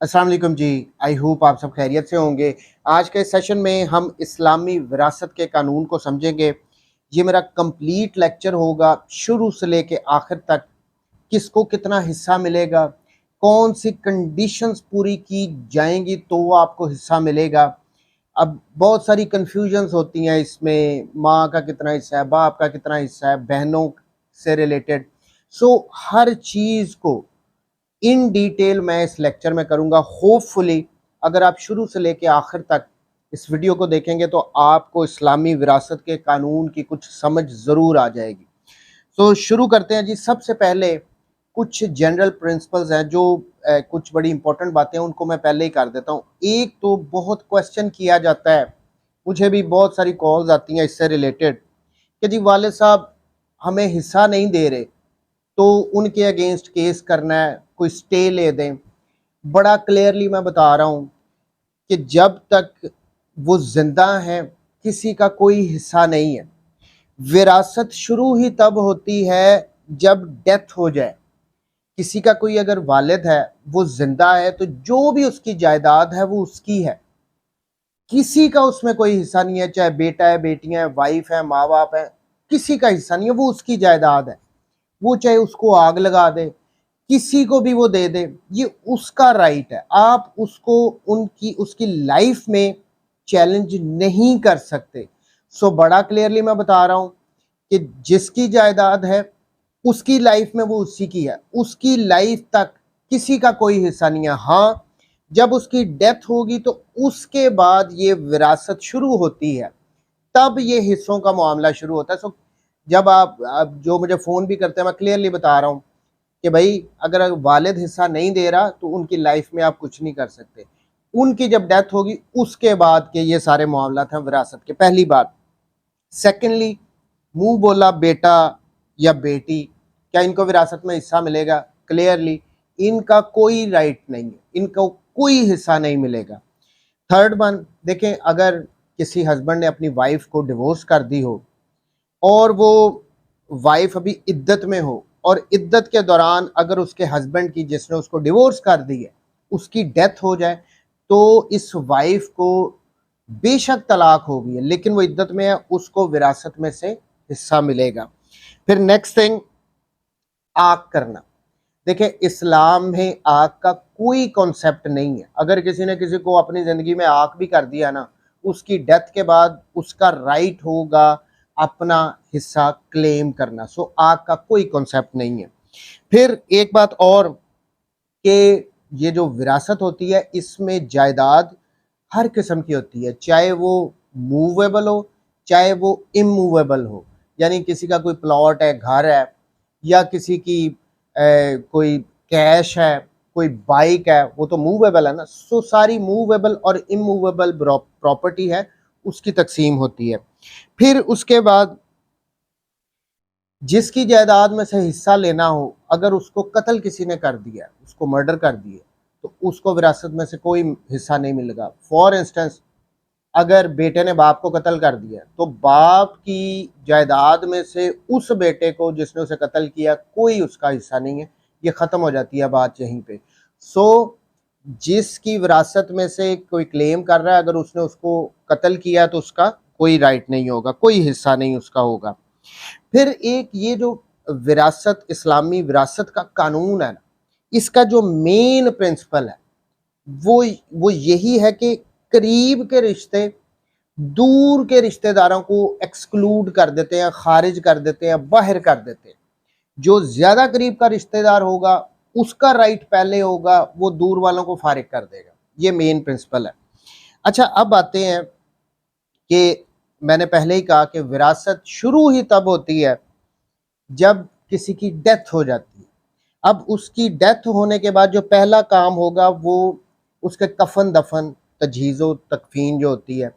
अस्सलाम वालेकुम जी। I hope आप सब खैरियत से होंगे। आज के सेशन में हम इस्लामी विरासत के कानून को समझेंगे। ये मेरा कंप्लीट लेक्चर होगा शुरू से लेके आखिर तक। किसको कितना हिस्सा मिलेगा, कौन सी कंडीशंस पूरी की जाएंगी तो वो आपको हिस्सा मिलेगा। अब बहुत सारी कन्फ्यूजन्स होती हैं इसमें, माँ का कितना हिस्सा है, बाप का कितना हिस्सा है, बहनों से रिलेटेड। सो हर चीज़ को इन डिटेल मैं इस लेक्चर में करूंगा। होपफुली अगर आप शुरू से लेकर आखिर तक इस वीडियो को देखेंगे तो आपको इस्लामी विरासत के कानून की कुछ समझ ज़रूर आ जाएगी। तो शुरू करते हैं जी। सबसे पहले कुछ जनरल प्रिंसिपल्स हैं जो कुछ बड़ी इंपॉर्टेंट बातें हैं, उनको मैं पहले ही कर देता हूँ। एक तो बहुत क्वेश्चन किया जाता है, मुझे भी बहुत सारी कॉल्स आती हैं इससे रिलेटेड कि जी वालिद साहब हमें हिस्सा नहीं दे रहे, तो उनके अगेंस्ट केस करना है, कोई स्टे ले दें। बड़ा क्लियरली मैं बता रहा हूँ कि जब तक वो जिंदा हैं किसी का कोई हिस्सा नहीं है। विरासत शुरू ही तब होती है जब डेथ हो जाए। किसी का कोई अगर वालिद है, वो जिंदा है, तो जो भी उसकी जायदाद है वो उसकी है, किसी का उसमें कोई हिस्सा नहीं है। चाहे बेटा है, बेटियां हैं, वाइफ है, माँ बाप है, किसी का हिस्सा नहीं है। वो उसकी जायदाद है। वो चाहे उसको आग लगा दे, किसी को भी वो दे दे, ये उसका राइट है। आप उसको उनकी उसकी लाइफ में चैलेंज नहीं कर सकते। सो बड़ा क्लियरली मैं बता रहा हूं कि जिसकी जायदाद है उसकी लाइफ में वो उसी की है, उसकी लाइफ तक किसी का कोई हिस्सा नहीं है। हाँ, जब उसकी डेथ होगी तो उसके बाद ये विरासत शुरू होती है, तब ये हिस्सों का मामला शुरू होता है। सो जब आप जो मुझे फ़ोन भी करते हैं, मैं क्लियरली बता रहा हूँ कि भाई अगर वालिद हिस्सा नहीं दे रहा तो उनकी लाइफ में आप कुछ नहीं कर सकते। उनकी जब डेथ होगी उसके बाद के ये सारे मामला हैं विरासत के। पहली बात। सेकेंडली, मुंह बोला बेटा या बेटी, क्या इनको विरासत में हिस्सा मिलेगा? क्लियरली इनका कोई राइट नहीं है, इनको कोई हिस्सा नहीं मिलेगा। थर्ड वन देखें, अगर किसी हस्बैंड ने अपनी वाइफ को डिवोर्स कर दी हो और वो वाइफ अभी इद्दत में हो, और इद्दत के दौरान अगर उसके हस्बैंड की, जिसने उसको डिवोर्स कर दी है, उसकी डेथ हो जाए, तो इस वाइफ को बेशक तलाक हो गई है लेकिन वो इद्दत में है, उसको विरासत में से हिस्सा मिलेगा। फिर नेक्स्ट थिंग, आग करना। देखिए इस्लाम में आग का कोई कॉन्सेप्ट नहीं है। अगर किसी ने किसी को अपनी ज़िंदगी में आग भी कर दिया ना, उसकी डेथ के बाद उसका राइट होगा अपना हिस्सा क्लेम करना। सो आग का कोई कॉन्सेप्ट नहीं है। फिर एक बात और कि ये जो विरासत होती है इसमें जायदाद हर किस्म की होती है, चाहे वो मूवेबल हो चाहे वो इमूवेबल हो। यानी किसी का कोई प्लॉट है, घर है, या किसी की कोई कैश है, कोई बाइक है, वो तो मूवेबल है ना। सो सारी मूवेबल और इमूवेबल प्रॉपर्टी है, उसकी तकसीम होती है। फिर उसके बाद जिसकी जायदाद में से हिस्सा लेना हो, अगर उसको कत्ल किसी ने कर दिया, उसको मर्डर कर दिए, तो उसको विरासत में से कोई हिस्सा नहीं मिलेगा। फॉर इंस्टेंस, अगर बेटे ने बाप को कत्ल कर दिया तो बाप की जायदाद में से उस बेटे को जिसने उसे कत्ल किया कोई उसका हिस्सा नहीं है। ये ख़त्म हो जाती है बात यहीं पे। सो जिसकी विरासत में से कोई क्लेम कर रहा है, अगर उसने उसको कत्ल किया तो उसका कोई राइट नहीं होगा, कोई हिस्सा नहीं उसका होगा। फिर एक ये जो विरासत, इस्लामी विरासत का कानून है ना, इसका जो मेन प्रिंसिपल है वो यही है कि करीब के रिश्ते दूर के रिश्तेदारों को एक्सक्लूड कर देते हैं, खारिज कर देते हैं, बाहर कर देते हैं। जो ज्यादा करीब का रिश्तेदार होगा उसका राइट पहले होगा, वो दूर वालों को फारिग कर देगा। ये मेन प्रिंसिपल है। अच्छा, अब आते हैं कि मैंने पहले ही कहा कि विरासत शुरू ही तब होती है जब किसी की डेथ हो जाती है। अब उसकी डेथ होने के बाद जो पहला काम होगा वो उसके कफन दफन, तजहीज़ो तकफीन जो होती है,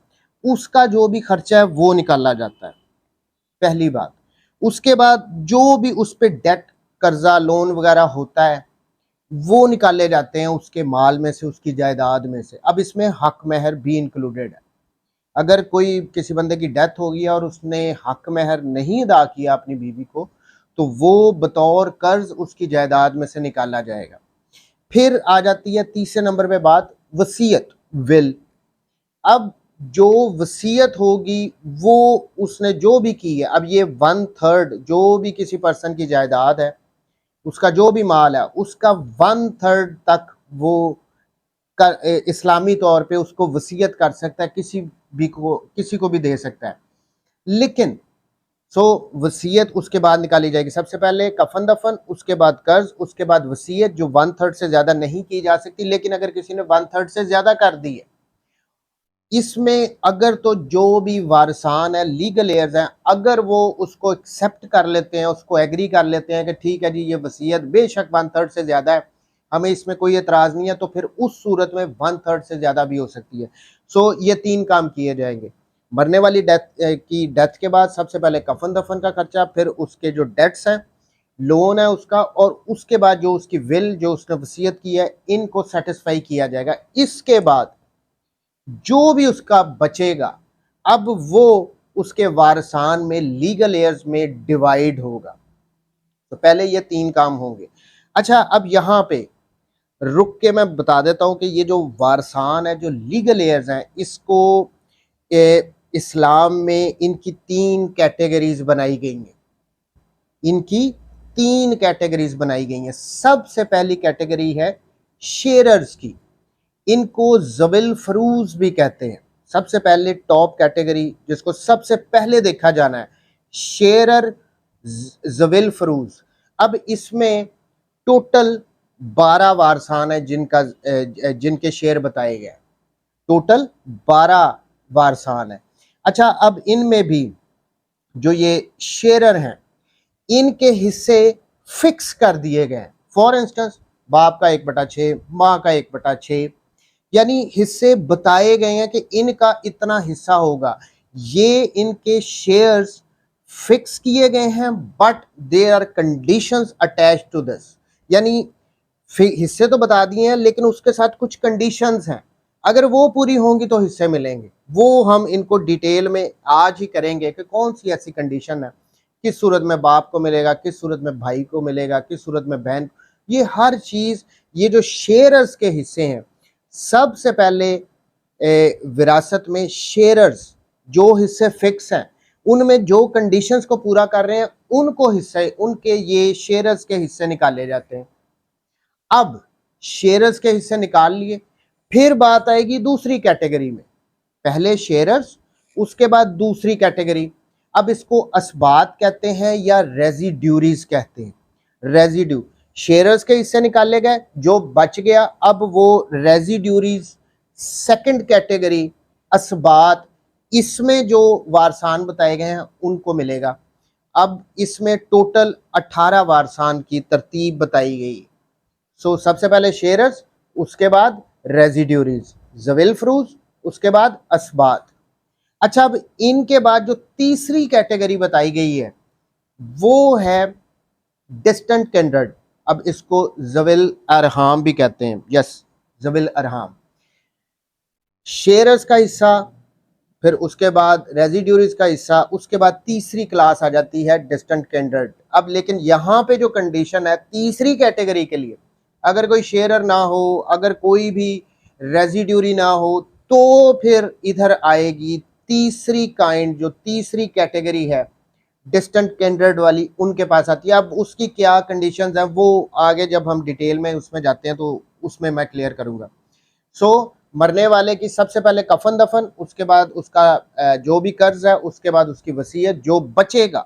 उसका जो भी खर्चा है वो निकाला जाता है, पहली बात। उसके बाद जो भी उस पर डेट, कर्जा, लोन वगैरह होता है वो निकाले जाते हैं उसके माल में से, उसकी जायदाद में से। अब इसमें हक महर भी इंक्लूडेड है। अगर कोई किसी बंदे की डेथ हो गई और उसने हक महर नहीं अदा किया अपनी बीवी को, तो वो बतौर कर्ज उसकी जायदाद में से निकाला जाएगा। फिर आ जाती है तीसरे नंबर पे बात वसीयत, विल। अब जो वसीयत होगी वो उसने जो भी की है, अब ये 1/3 जो भी किसी पर्सन की जायदाद है, उसका जो भी माल है, उसका 1/3 तक वो इस्लामी तौर पे उसको वसीयत कर सकता है, किसी को भी दे सकता है। लेकिन वसीयत उसके बाद निकाली जाएगी, सबसे पहले कफन दफन, उसके बाद कर्ज, उसके बाद वसीयत जो 1/3 से ज्यादा नहीं की जा सकती। लेकिन अगर किसी ने 1/3 से ज्यादा कर दी है, इसमें अगर तो जो भी वारसान है, लीगल एयर्स हैं, अगर वो उसको एक्सेप्ट कर लेते हैं, उसको एग्री कर लेते हैं कि ठीक है जी ये वसीयत बेशक 1/3 से ज़्यादा है, हमें इसमें कोई एतराज़ नहीं है, तो फिर उस सूरत में 1/3 से ज़्यादा भी हो सकती है। ये 3 काम किए जाएंगे। मरने वाली डेथ के बाद सबसे पहले कफन दफन का खर्चा, फिर उसके जो डेट्स हैं, लोन है उसका, और उसके बाद जो उसकी विल, जो उसने वसीयत की है, इनको सेटिस्फाई किया जाएगा। इसके बाद जो भी उसका बचेगा, अब वो उसके वारसान में लीगल एयर्स में डिवाइड होगा। तो पहले ये 3 काम होंगे। अच्छा, अब यहां पे रुक के मैं बता देता हूं कि ये जो वारसान है, जो लीगल एयर्स हैं, इसको इस्लाम में इनकी 3 कैटेगरीज बनाई गई हैं। इनकी 3 कैटेगरीज बनाई गई हैं। सबसे पहली कैटेगरी है शेयरर्स की, इनको ज़विल फरूज भी कहते हैं। सबसे पहले टॉप कैटेगरी जिसको सबसे पहले देखा जाना है, शेयरर ज़विल फरूज। अब इसमें टोटल 12 वारसान है जिनके शेयर बताए गए, टोटल 12 वारसान है। अच्छा, अब इनमें भी जो ये शेयरर हैं, इनके हिस्से फिक्स कर दिए गए। फॉर इंस्टेंस, बाप का 1/6, माँ का 1/6, यानी हिस्से बताए गए हैं कि इनका इतना हिस्सा होगा। ये इनके शेयर्स फिक्स किए गए हैं, but there are conditions attached to this. यानी हिस्से तो बता दिए हैं, लेकिन उसके साथ कुछ कंडीशंस हैं, अगर वो पूरी होंगी तो हिस्से मिलेंगे। वो हम इनको डिटेल में आज ही करेंगे कि कौन सी ऐसी कंडीशन है, किस सूरत में बाप को मिलेगा, किस सूरत में भाई को मिलेगा, किस सूरत में बहन। ये हर चीज़, ये जो शेयर्स के हिस्से हैं, सबसे पहले विरासत में शेयर्स जो हिस्से फिक्स हैं, उनमें जो कंडीशंस को पूरा कर रहे हैं, उनको हिस्से, उनके ये शेयर्स के हिस्से निकाले जाते हैं। अब शेयर्स के हिस्से निकाल लिए, फिर बात आएगी दूसरी कैटेगरी में। पहले शेयर्स, उसके बाद दूसरी कैटेगरी। अब इसको असबात कहते हैं या रेजिड्यूरीज कहते हैं। रेजिड्यू, शेयर्स के हिस्से निकाले गए, जो बच गया, अब वो रेजिड्यूरीज। सेकंड कैटेगरी असबात, इसमें जो वारसान बताए गए हैं उनको मिलेगा। अब इसमें टोटल 18 वारसान की तरतीब बताई गई। सबसे पहले शेयर्स, उसके बाद रेजिड्यूरीज, ज़विल फरूज, उसके बाद असबात। अच्छा, अब इनके बाद जो तीसरी कैटेगरी बताई गई है वो है डिस्टेंट किंडर्ड। अब इसको ज़विल अरहाम भी कहते हैं। यस, ज़विल अरहाम। शेयर्स का हिस्सा, फिर उसके बाद रेजिड्यूरीज का हिस्सा, उसके बाद तीसरी क्लास आ जाती है डिस्टेंट किंडर्ड। अब लेकिन यहाँ पे जो कंडीशन है तीसरी कैटेगरी के लिए, अगर कोई शेयरर ना हो, अगर कोई भी रेजिड्यूरी ना हो, तो फिर इधर आएगी तीसरी काइंड, जो तीसरी कैटेगरी है डिस्टेंट किंडर्ड वाली, उनके पास आती है। अब उसकी क्या कंडीशंस हैं वो आगे जब हम डिटेल में उसमें जाते हैं तो उसमें मैं क्लियर करूंगा। मरने वाले की सबसे पहले कफन दफन, उसके बाद उसका जो भी कर्ज है, उसके बाद उसकी वसीयत, जो बचेगा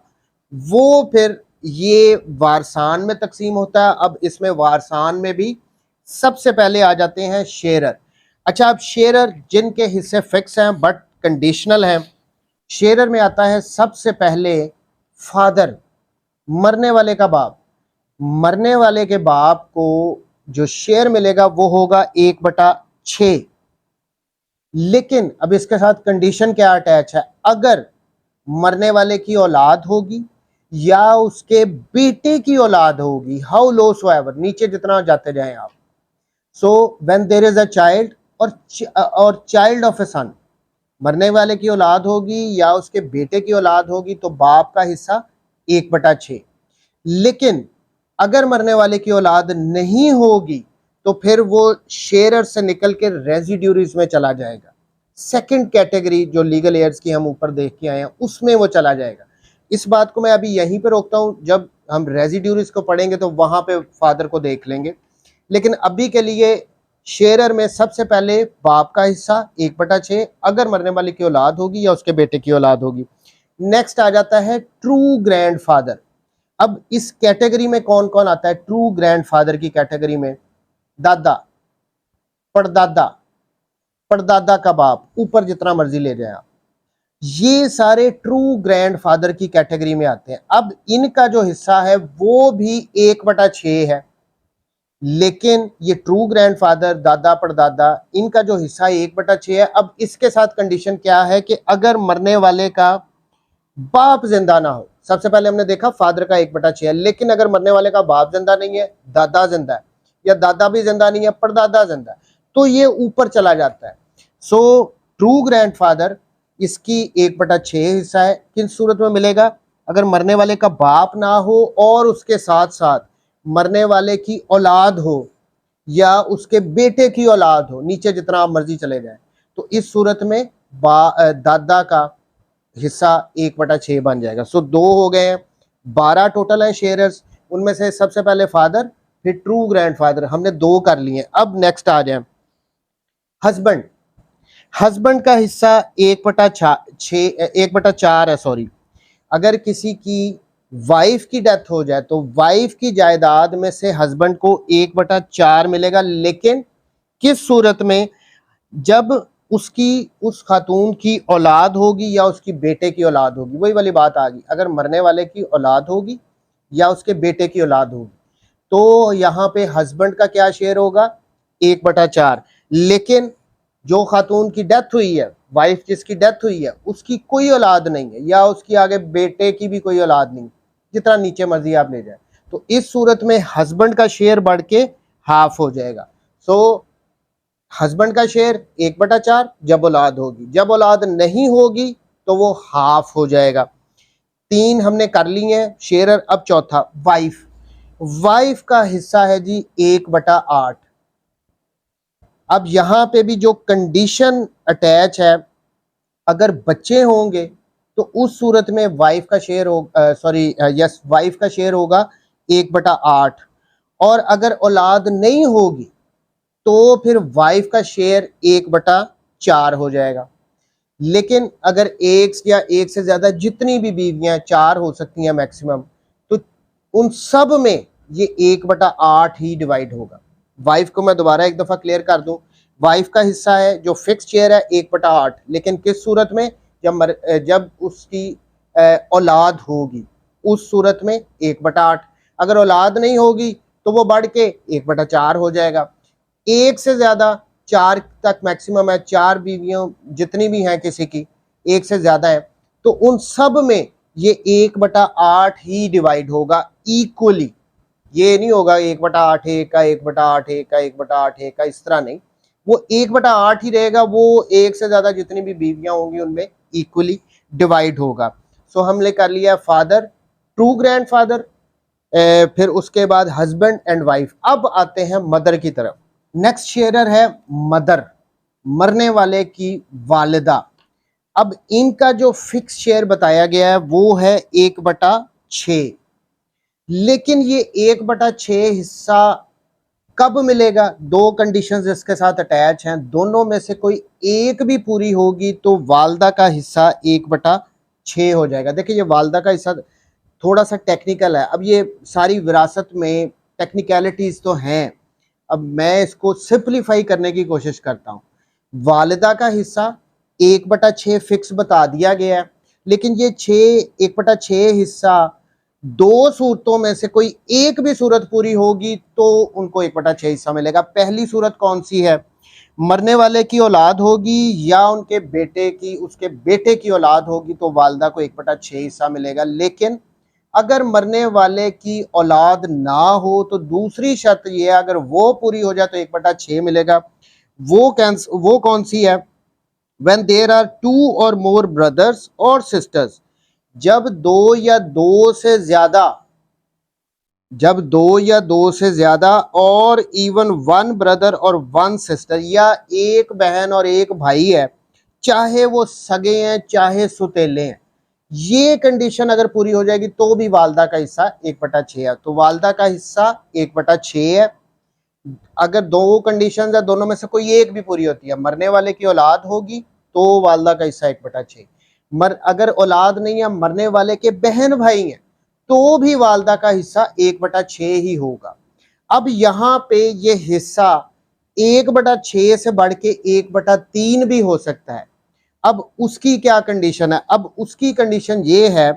वो फिर ये वारसान में तकसीम होता है। अब इसमें वारसान में भी सबसे पहले आ जाते हैं शेयरर। अच्छा, अब शेयरर जिनके हिस्से फिक्स हैं बट कंडीशनल हैं, शेयरर में आता है सबसे पहले फादर, मरने वाले का बाप। मरने वाले के बाप को जो शेयर मिलेगा वो होगा 1/6। लेकिन अब इसके साथ कंडीशन क्या अटैच है, अगर मरने वाले की औलाद होगी या उसके बेटे की औलाद होगी, हाउ लो सो एवर, नीचे जितना जाते जाएं आप। When there is a child or child of a son, मरने वाले की औलाद होगी या उसके बेटे की औलाद होगी तो बाप का हिस्सा 1/6। लेकिन अगर मरने वाले की औलाद नहीं होगी तो फिर वो शेयरर से निकल के रेजिड्यूरीज में चला जाएगा। सेकंड कैटेगरी जो लीगल एयर्स की हम ऊपर देख के आए हैं उसमें वो चला जाएगा। इस बात को मैं अभी यहीं पे रोकता हूँ, जब हम रेजिड्यूरीज को पढ़ेंगे तो वहां पे फादर को देख लेंगे। लेकिन अभी के लिए शेयरर में सबसे पहले बाप का हिस्सा 1/6 अगर मरने वाले की औलाद होगी या उसके बेटे की औलाद होगी। नेक्स्ट आ जाता है ट्रू ग्रैंडफादर। अब इस कैटेगरी में कौन कौन आता है? ट्रू ग्रैंडफादर की कैटेगरी में दादा, परदादा, परदादा का बाप, ऊपर जितना मर्जी ले जाए आप, ये सारे ट्रू ग्रैंडफादर की कैटेगरी में आते हैं। अब इनका जो हिस्सा है वो भी 1/6 है, लेकिन ये ट्रू ग्रैंडफादर, दादा, परदादा, इनका जो हिस्सा 1/6 है। अब इसके साथ कंडीशन क्या है कि अगर मरने वाले का बाप जिंदा ना हो। सबसे पहले हमने देखा फादर का 1/6 है, लेकिन अगर मरने वाले का बाप जिंदा नहीं है, दादा जिंदा है, या दादा भी जिंदा नहीं है, परदादा जिंदा है, तो ये ऊपर चला जाता है। सो ट्रू ग्रैंडफादर, इसकी 1/6 हिस्सा है। किस सूरत में मिलेगा? अगर मरने वाले का बाप ना हो और उसके साथ साथ मरने वाले की औलाद हो या उसके बेटे की औलाद हो, नीचे जितना आप मर्जी चले जाए, तो इस सूरत में दादा का हिस्सा 1/6 बन जाएगा। सो 2 हो गए हैं, 12 टोटल है शेयरर्स। उनमें से सबसे पहले फादर, फिर ट्रू ग्रैंडफादर, हमने 2 कर लिए। अब नेक्स्ट आ जाए हस्बैंड। हस्बैंड का हिस्सा 1/4 है, सॉरी। अगर किसी की वाइफ की डेथ हो जाए तो वाइफ की जायदाद में से हस्बैंड को 1/4 मिलेगा, लेकिन किस सूरत में? जब उसकी उस खातून की औलाद होगी या उसकी बेटे की औलाद होगी। वही वाली बात आ गई, अगर मरने वाले की औलाद होगी या उसके बेटे की औलाद होगी तो यहाँ पे हस्बैंड का क्या शेयर होगा? 1/4। लेकिन जो खातून की डेथ हुई है, वाइफ जिसकी डेथ हुई है, उसकी कोई औलाद नहीं है या उसकी आगे बेटे की भी कोई औलाद नहीं, जितना नीचे मर्जी आप ले जाए, तो इस सूरत में हस्बैंड का शेयर बढ़ के हाफ हो जाएगा। सो हस्बैंड का शेयर 1/4 जब औलाद होगी, जब औलाद नहीं होगी तो वो हाफ हो जाएगा। 3 हमने कर लिए हैं शेयरर। अब चौथा वाइफ। वाइफ का हिस्सा है जी 1/8। अब यहां पे भी जो कंडीशन अटैच है, अगर बच्चे होंगे तो उस सूरत में वाइफ का शेयर होगा, वाइफ का शेयर होगा 1/8। और अगर औलाद नहीं होगी तो फिर वाइफ का शेयर 1/4 हो जाएगा। लेकिन अगर एक या एक से ज्यादा जितनी भी बीवियां, 4 हो सकती हैं मैक्सिमम, तो उन सब में ये 1/8 ही डिवाइड होगा। वाइफ को मैं दोबारा एक दफा क्लियर कर दूं, वाइफ का हिस्सा है जो फिक्स शेयर है 1/8, लेकिन किस सूरत में? जब उसकी औलाद होगी उस सूरत में 1/8। अगर औलाद नहीं होगी तो वो बढ़ के 1/4 हो जाएगा। एक से ज्यादा, 4 तक मैक्सिमम है, 4 बीवियों जितनी भी हैं किसी की, एक से ज्यादा है, तो उन सब में ये 1/8 ही डिवाइड होगा इक्वली। ये नहीं होगा 1/8 एक का, 1/8 एक का, 1/8 एक का, इस तरह नहीं, वो 1/8 ही रहेगा। वो एक से ज्यादा जितनी भी बीवियां होंगी उनमें इक्वली डिवाइड होगा। सो हमने कर लिया फादर, ट्रू ग्रैंडफादर, फिर उसके बाद हस्बैंड एंड वाइफ। अब आते हैं मदर की तरफ। नेक्स्ट शेयरर है मदर, मरने वाले की वालिदा। अब इनका जो फिक्स शेयर बताया गया है वो है 1/6, लेकिन ये 1/6 हिस्सा कब मिलेगा? 2 कंडीशंस इसके साथ अटैच हैं, दोनों में से कोई एक भी पूरी होगी तो वालदा का हिस्सा 1/6 हो जाएगा। देखिए ये वालदा का हिस्सा थोड़ा सा टेक्निकल है। अब ये सारी विरासत में टेक्निकलिटीज तो हैं, अब मैं इसको सिंपलीफाई करने की कोशिश करता हूँ। वालिदा का हिस्सा 1/6 फिक्स बता दिया गया है, लेकिन ये 1/6 हिस्सा 2 सूरतों में से कोई एक भी सूरत पूरी होगी तो उनको 1/6 हिस्सा मिलेगा। पहली सूरत कौन सी है? मरने वाले की औलाद होगी या उनके बेटे की, उसके बेटे की औलाद होगी तो वालिदा को 1/6 हिस्सा मिलेगा। लेकिन अगर मरने वाले की औलाद ना हो तो दूसरी शर्त ये है, अगर वो पूरी हो जाए तो 1/6 मिलेगा। वो कौन सी है? When there are 2 or more brothers or sisters, जब 2 या 2 से ज्यादा जब दो या दो से ज्यादा और इवन वन ब्रदर और वन सिस्टर या एक बहन और एक भाई है, चाहे वो सगे हैं चाहे सुतेले हैं, ये कंडीशन अगर पूरी हो जाएगी तो भी वालदा का हिस्सा 1/6 है। तो वालदा का हिस्सा 1/6 है। अगर दो कंडीशन है, दोनों में से कोई एक भी पूरी होती है, मरने वाले की औलाद होगी तो वालदा का हिस्सा 1/6। अगर औलाद नहीं है, मरने वाले के बहन भाई हैं, तो भी वालदा का हिस्सा 1/6 ही होगा। अब यहाँ पे ये हिस्सा 1/6 से बढ़ के 1/3 भी हो सकता है। अब उसकी क्या कंडीशन है? अब उसकी कंडीशन ये है,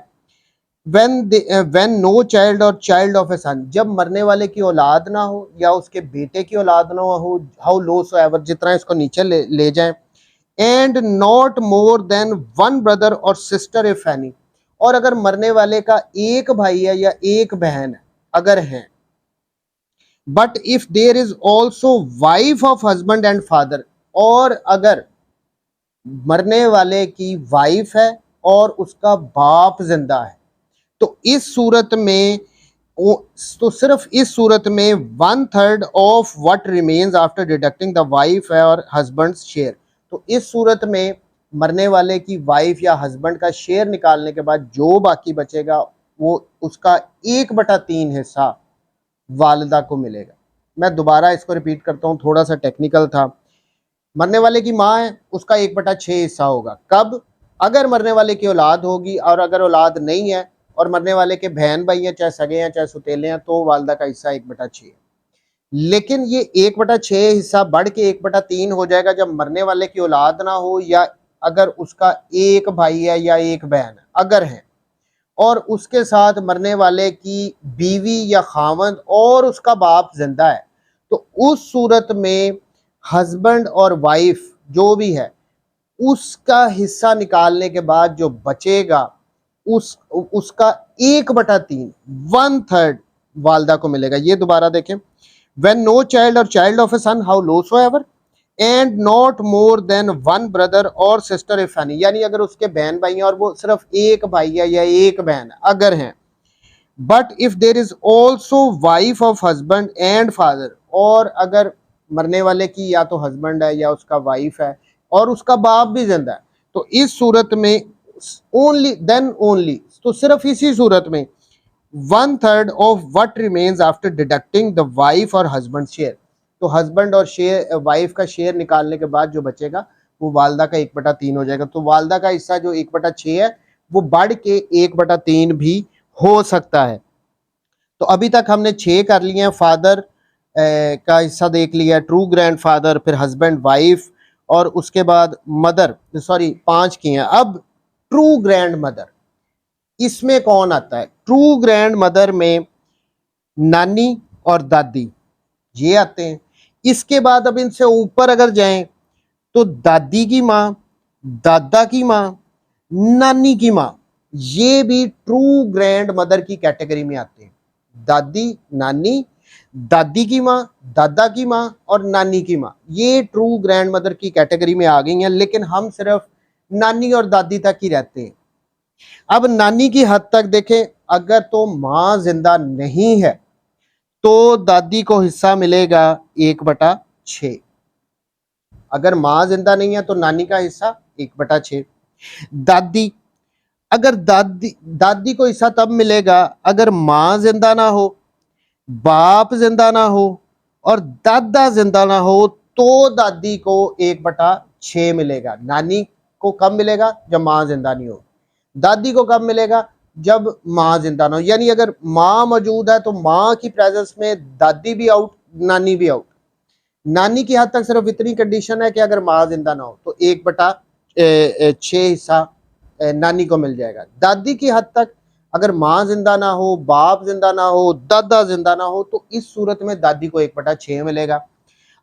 when no child or child of a सन, जब मरने वाले की औलाद ना हो या उसके बेटे की औलाद ना हो, हाउ लो सो एवर, जितना इसको नीचे ले जाएं, and not more than one brother or sister if any, और अगर मरने वाले का एक भाई है या एक बहन है अगर है, but if there is also wife of husband and father, और अगर मरने वाले की वाइफ है और उसका बाप जिंदा है, तो इस सूरत में तो सिर्फ इस सूरत में 1/3 of what remains after deducting the wife और हस्बैंड शेयर। तो इस सूरत में मरने वाले की वाइफ या हस्बैंड का शेयर निकालने के बाद जो बाकी बचेगा वो उसका 1/3 हिस्सा वालिदा को मिलेगा। मैं दोबारा इसको रिपीट करता हूँ, थोड़ा सा टेक्निकल था। मरने वाले की माँ है, उसका 1/6 हिस्सा होगा। कब? अगर मरने वाले की औलाद होगी, और अगर औलाद नहीं है और मरने वाले के बहन भाई हैं, चाहे सगे हैं चाहे सुतेले हैं, तो वालदा का हिस्सा 1/6 है। लेकिन ये 1/6 हिस्सा बढ़ के 1/3 हो जाएगा जब मरने वाले की औलाद ना हो, या अगर उसका एक भाई है या एक बहन है अगर है, और उसके साथ मरने वाले की बीवी या खावंद और उसका बाप जिंदा है, तो उस सूरत में हस्बैंड और वाइफ जो भी है उसका हिस्सा निकालने के बाद जो बचेगा उसका 1/3 1/3 वालदा को मिलेगा। ये दोबारा देखें, when no child or child of a son how low so ever and not more than one brother or sister if any, यानी अगर उसके बहन भाई हैं और वो सिर्फ एक भाई है या एक बहन है अगर हैं, but if there is also wife of husband and father, और अगर मरने वाले की या तो हस्बैंड है या उसका वाइफ है और उसका बाप भी जिंदा है, तो इस सूरत में ओनली देन ओनली, तो सिर्फ इसी सूरत में 1/3 of what remains after deducting the wife और हस्बैंड शेयर, तो हस्बैंड और शेयर वाइफ का शेयर निकालने के बाद जो बचेगा वो वालदा का 1/3 हो जाएगा। तो वालदा का हिस्सा जो 1/6 है वो बढ़ के 1/3 भी हो सकता है। तो अभी तक हमने 6 कर लिए हैं। फादर का हिस्सा देख लिया, ट्रू ग्रैंड फादर, फिर हस्बैंड वाइफ, और उसके बाद मदर, सॉरी 5 किए हैं। अब ट्रू ग्रैंड मदर, इसमें कौन आता है? ट्रू ग्रैंड मदर में नानी और दादी ये आते हैं। इसके बाद अब इनसे ऊपर अगर जाएं तो दादी की माँ, दादा की माँ, नानी की माँ, ये भी ट्रू ग्रैंड मदर की कैटेगरी में आते हैं। दादी, नानी, दादी की माँ, दादा की माँ और नानी की माँ, ये ट्रू ग्रैंड मदर की कैटेगरी में आ गई हैं, लेकिन हम सिर्फ नानी और दादी तक ही रहते हैं। अब नानी की हद तक देखें, अगर तो माँ जिंदा नहीं है तो दादी को हिस्सा मिलेगा 1/6। अगर माँ जिंदा नहीं है तो नानी का हिस्सा 1/6। दादी, अगर दादी को हिस्सा तब मिलेगा अगर माँ जिंदा ना हो, बाप जिंदा ना हो और दादा जिंदा ना हो, तो दादी को 1/6 मिलेगा। नानी को कब मिलेगा? जब माँ जिंदा नहीं हो। दादी को कब मिलेगा? जब माँ जिंदा ना हो। यानी अगर माँ मौजूद है तो माँ की प्रेजेंस में दादी भी आउट, नानी भी आउट। नानी की हद तक सिर्फ इतनी कंडीशन है कि अगर माँ जिंदा ना हो तो 1/6 हिस्सा नानी को मिल जाएगा। दादी की हद तक अगर माँ जिंदा ना हो, बाप जिंदा ना हो, दादा जिंदा ना हो, तो इस सूरत में दादी को 1/6 मिलेगा।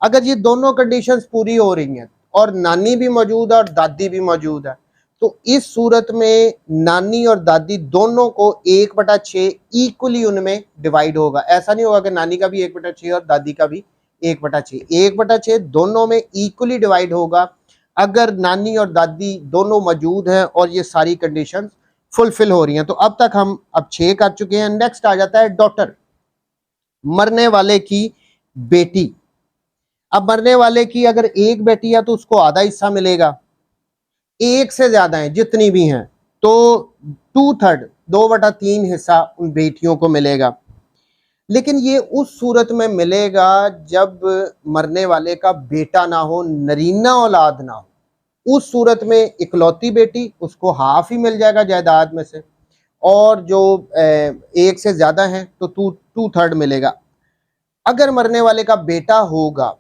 अगर ये दोनों कंडीशंस पूरी हो रही हैं और नानी भी मौजूद है और दादी भी मौजूद है, तो इस सूरत में नानी और दादी दोनों को 1/6 इक्वली उनमें डिवाइड होगा। ऐसा नहीं होगा कि नानी का भी 1/6 और दादी का भी 1/6। 1/6 दोनों में इक्वली डिवाइड होगा अगर नानी और दादी दोनों मौजूद हैं और ये सारी कंडीशंस फुलफिल हो रही हैं। तो अब तक हम 6 कर चुके हैं। नेक्स्ट आ जाता है डॉटर। मरने वाले की बेटी। अब मरने वाले की अगर एक बेटी है तो उसको आधा हिस्सा मिलेगा, एक से ज्यादा है जितनी भी हैं तो 2/3 2/3 हिस्सा उन बेटियों को मिलेगा। लेकिन ये उस सूरत में मिलेगा जब मरने वाले का बेटा ना हो, नरीना औलाद ना हो। उस सूरत में इकलौती बेटी, उसको हाफ ही मिल जाएगा जायदाद में से, और जो एक से ज्यादा है तो 2/3 मिलेगा। अगर मरने वाले का बेटा होगा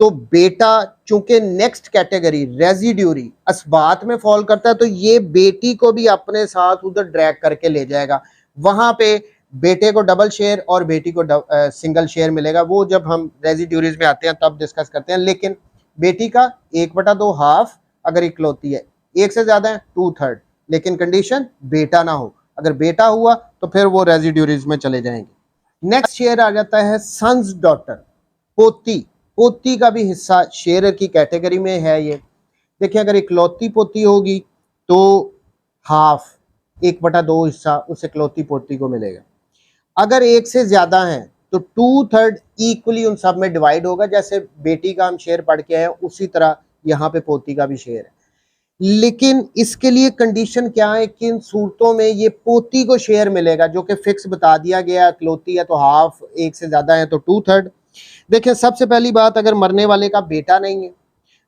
तो बेटा चूंकि नेक्स्ट कैटेगरी रेजिड्यूरी असबात में फॉल करता है, तो ये बेटी को भी अपने साथ उधर ड्रैग करके ले जाएगा। वहां पे बेटे को डबल शेयर और बेटी को सिंगल शेयर मिलेगा। वो जब हम रेजिड्यूरीज में आते हैं तब डिस्कस करते हैं। लेकिन बेटी का 1/2 हाफ अगर इकलौती है, एक से ज्यादा है 2/3, लेकिन कंडीशन बेटा ना हो। अगर बेटा हुआ तो फिर वो रेजिड्यूरीज में चले जाएंगे। नेक्स्ट शेयर आ जाता है सन्स डॉटर, पोती। पोती का भी हिस्सा शेयर की कैटेगरी में है ये। देखिए अगर इकलौती पोती होगी तो हाफ 1/2 हिस्सा उस इकलौती पोती को मिलेगा। अगर एक से ज्यादा है तो 2/3 इक्वली उन सब में डिवाइड होगा। जैसे बेटी का हम शेयर पढ़ के आए उसी तरह यहाँ पे पोती का भी शेयर है। लेकिन इसके लिए कंडीशन क्या है, किन सूरतों में ये पोती को शेयर मिलेगा, जो कि फिक्स बता दिया गया। इकलौती है तो हाफ, एक से ज्यादा है तो 2/3। देखिए सबसे पहली बात, अगर मरने वाले का बेटा नहीं है,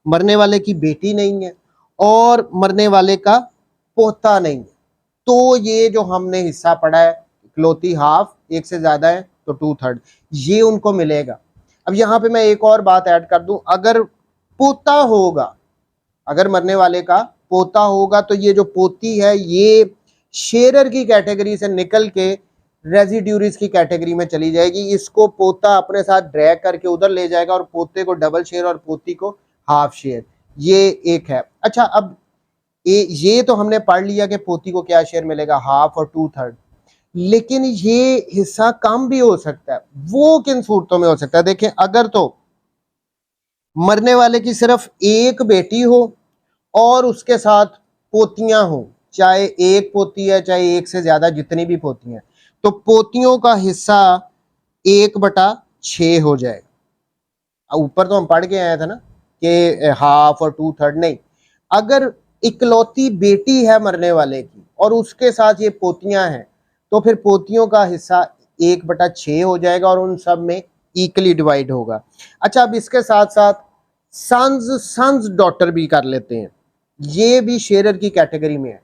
मरने वाले की बेटी नहीं है और मरने वाले का पोता नहीं है, तो ये जो हमने हिस्सा पढ़ा है इकलौती हाफ, एक से ज्यादा है तो 2/3, ये उनको मिलेगा। अब यहाँ पे मैं एक और बात ऐड कर दूं, अगर पोता होगा, अगर मरने वाले का पोता होगा तो ये जो पोती है ये शेरर की कैटेगरी से निकल के रेजिड्यूरीज की कैटेगरी में चली जाएगी। इसको पोता अपने साथ ड्रैग करके उधर ले जाएगा और पोते को डबल शेयर और पोती को हाफ शेयर, ये एक है। अच्छा अब ये तो हमने पढ़ लिया कि पोती को क्या शेयर मिलेगा, हाफ और 2/3। लेकिन ये हिस्सा कम भी हो सकता है। वो किन सूरतों में हो सकता है, देखें अगर तो मरने वाले की सिर्फ एक बेटी हो और उसके साथ पोतियां हो, चाहे एक पोती है चाहे एक से ज्यादा जितनी भी पोतियां, तो पोतियों का हिस्सा 1/6 हो जाएगा। ऊपर तो हम पढ़ के आए थे ना कि हाफ और 2/3 नहीं। अगर इकलौती बेटी है मरने वाले की और उसके साथ ये पोतियां हैं तो फिर पोतियों का हिस्सा 1/6 हो जाएगा और उन सब में इक्वली डिवाइड होगा। अच्छा अब इसके साथ साथ सन्स डॉटर भी कर लेते हैं, ये भी शेरर की कैटेगरी में है।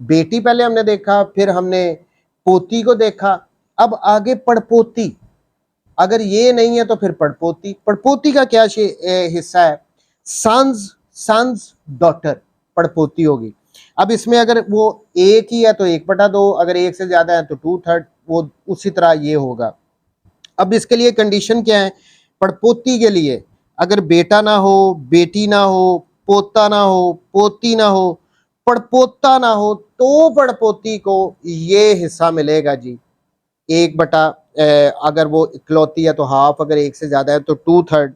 बेटी पहले हमने देखा, फिर हमने पोती को देखा, अब आगे पड़पोती। अगर ये नहीं है तो फिर पड़पोती। पड़पोती का क्या हिस्सा है, सन्स डॉटर पड़पोती होगी। अब इसमें अगर वो एक ही है तो 1/2, अगर एक से ज्यादा है तो 2/3, वो उसी तरह ये होगा। अब इसके लिए कंडीशन क्या है, पड़पोती के लिए अगर बेटा ना हो, बेटी ना हो, पोता ना हो, पोती ना हो, पड़पोता ना हो, तो पड़पोती को ये हिस्सा मिलेगा जी 1/, अगर वो इकलौती है तो हाफ, अगर एक से ज्यादा है तो 2/3।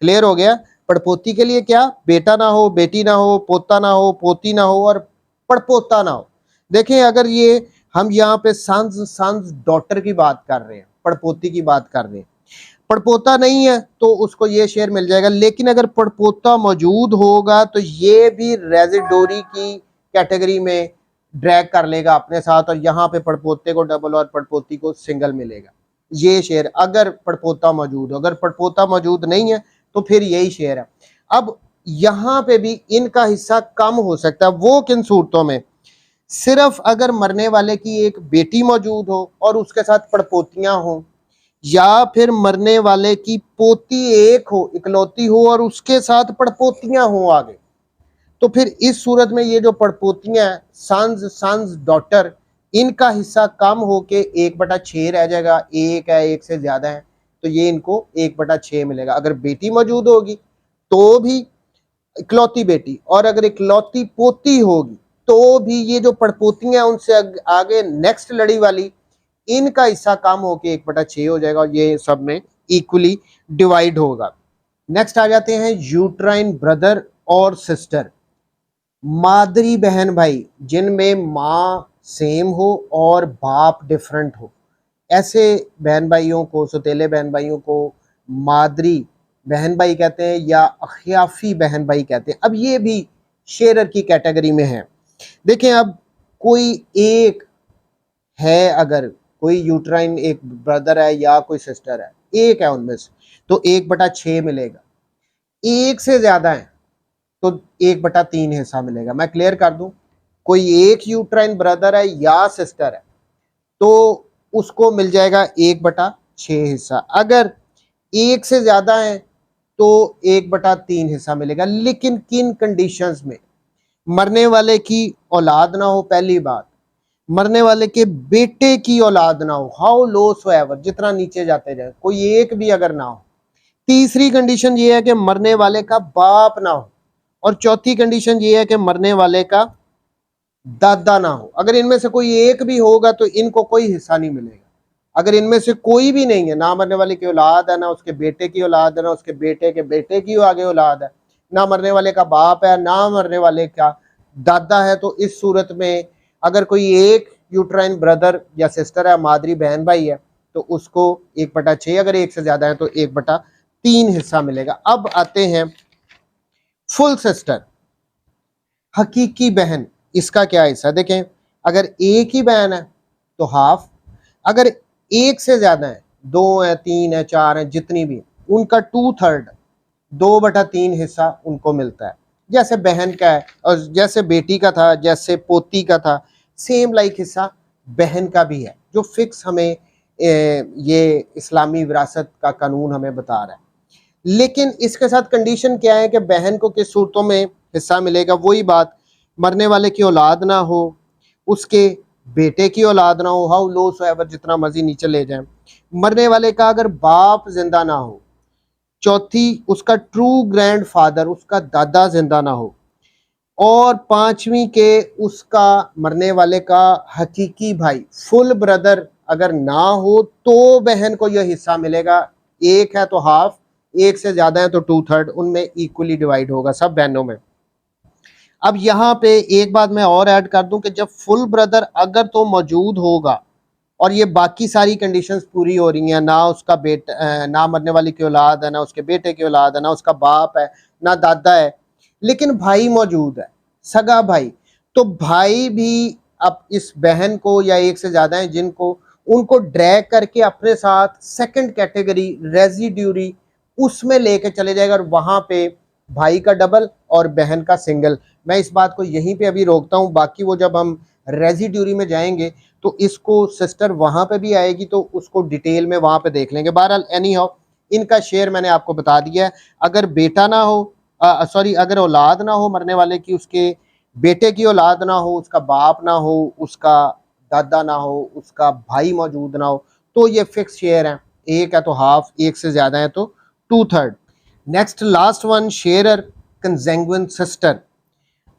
क्लियर हो गया। पड़पोती के लिए क्या, बेटा ना हो, बेटी ना हो, पोता ना हो, पोती ना हो और पड़पोता ना हो। देखें अगर ये हम यहाँ पे सन्स डॉटर की बात कर रहे हैं, पड़पोती की बात कर रहे हैं, पड़पोता नहीं है तो उसको ये शेयर मिल जाएगा। लेकिन अगर पड़पोता मौजूद होगा तो ये भी रेजिडोरी की कैटेगरी में ड्रैग कर लेगा अपने साथ, और यहाँ पे पड़पोते को डबल और पड़पोती को सिंगल मिलेगा। ये शेयर अगर पड़पोता मौजूद हो, अगर पड़पोता मौजूद नहीं है तो फिर यही शेयर है। अब यहाँ पे भी इनका हिस्सा कम हो सकता है। वो किन सूरतों में, सिर्फ अगर मरने वाले की एक बेटी मौजूद हो और उसके साथ पड़पोतियां हो, या फिर मरने वाले की पोती एक हो, इकलौती हो और उसके साथ पड़पोतियां हो आगे, तो फिर इस सूरत में ये जो पड़पोतियां हैं सन्स डॉटर, इनका हिस्सा कम होके 1/6 रह जाएगा। एक है, एक से ज्यादा है तो ये इनको 1/6 मिलेगा। अगर बेटी मौजूद होगी तो भी इकलौती बेटी, और अगर इकलौती पोती होगी तो भी ये जो पड़पोतियां उनसे आगे नेक्स्ट लड़ी वाली, इनका हिस्सा कम होके 1/6 हो जाएगा और ये सब में इक्वली डिवाइड होगा। नेक्स्ट आ जाते हैं यूट्राइन ब्रदर और सिस्टर, मादरी बहन भाई जिनमें माँ सेम हो और बाप डिफरेंट हो, ऐसे बहन भाइयों को, सौतेले बहन भाइयों को मादरी बहन भाई कहते हैं या अखियाफी बहन भाई कहते हैं। अब ये भी शेरर की कैटेगरी में है। देखें, अब कोई एक है, अगर कोई यूट्राइन एक ब्रदर है या कोई सिस्टर है, एक है उनमें से, तो 1/6 मिलेगा। एक से ज्यादा है तो 1/3 हिस्सा मिलेगा। मैं क्लियर कर दूं, कोई एक यूट्राइन ब्रदर है या सिस्टर है तो उसको मिल जाएगा 1/6 हिस्सा। अगर एक से ज्यादा है तो 1/3 हिस्सा मिलेगा। लेकिन किन कंडीशंस में? मरने वाले की औलाद ना हो, पहली बात। मरने वाले के बेटे की औलाद ना हो, हाउ लो सो एवर, जितना नीचे जाते जाए, कोई एक भी अगर ना हो। तीसरी कंडीशन ये है कि मरने वाले का बाप ना हो। और चौथी कंडीशन ये है कि मरने वाले का दादा ना हो। अगर इनमें से कोई एक भी होगा तो इनको कोई हिस्सा नहीं मिलेगा। अगर इनमें से कोई भी नहीं है, ना मरने वाले की औलाद है, ना उसके बेटे की औलाद है, ना उसके बेटे के बेटे की आगे औलाद है, ना मरने वाले का बाप है, ना मरने वाले का दादा है, तो इस सूरत में अगर कोई एक यूट्राइन ब्रदर या सिस्टर है, मादरी बहन भाई है, तो उसको 1/6, अगर एक से ज्यादा है तो 1/3 हिस्सा मिलेगा। अब आते हैं फुल सिस्टर, हकीकी बहन, इसका क्या हिस्सा? देखें, अगर एक ही बहन है तो हाफ, अगर एक से ज्यादा है, 2 है, 3 है, 4 है, जितनी भी, उनका 2/3, 2/3 हिस्सा उनको मिलता है। जैसे बहन का है और जैसे बेटी का था, जैसे पोती का था, सेम लाइक हिस्सा बहन का भी है, जो फिक्स हमें ये इस्लामी विरासत का कानून हमें बता रहा है। लेकिन इसके साथ कंडीशन क्या है कि बहन को किस सूरतों में हिस्सा मिलेगा? वही बात, मरने वाले की औलाद ना हो, उसके बेटे की औलाद ना हो, हाउ लो सो एवर, जितना मर्जी नीचे ले जाए। मरने वाले का अगर बाप जिंदा ना हो। चौथी, उसका ट्रू ग्रैंड फादर, उसका दादा जिंदा ना हो। और पांचवी के, उसका मरने वाले का हकीकी भाई, फुल ब्रदर अगर ना हो तो बहन को यह हिस्सा मिलेगा। एक है तो हाफ, एक से ज्यादा है तो 2/3, उनमें इक्वली डिवाइड होगा सब बहनों में। अब यहाँ पे एक बात मैं और ऐड कर दूं कि जब फुल ब्रदर अगर तो मौजूद होगा और ये बाकी सारी कंडीशंस पूरी हो रही हैं, ना उसका बेटा, ना मरने वाली की औलाद है, ना उसके बेटे की औलाद है, ना उसका बाप है, ना दादा है, लेकिन भाई मौजूद है, सगा भाई, तो भाई भी अब इस बहन को या एक से ज्यादा है जिनको, उनको ड्रैग करके अपने साथ सेकंड कैटेगरी रेजिड्यूरी उसमें लेके चले जाएगा, और वहां पे भाई का डबल और बहन का सिंगल। मैं इस बात को यहीं पे अभी रोकता हूं, बाकी वो जब हम रेजिड्यूरी में जाएंगे तो इसको सिस्टर वहां पे भी आएगी तो उसको डिटेल में वहां पे देख लेंगे। बहरहाल एनी हाउ, इनका शेयर मैंने आपको बता दिया है। अगर बेटा ना हो, सॉरी, अगर औलाद ना हो मरने वाले की, उसके बेटे की औलाद ना हो, उसका बाप ना हो, उसका दादा ना हो, उसका भाई मौजूद ना हो, तो ये फिक्स शेयर है। एक है तो हाफ, एक से ज्यादा है तो 2/3। Next last one, sharer consanguine sister.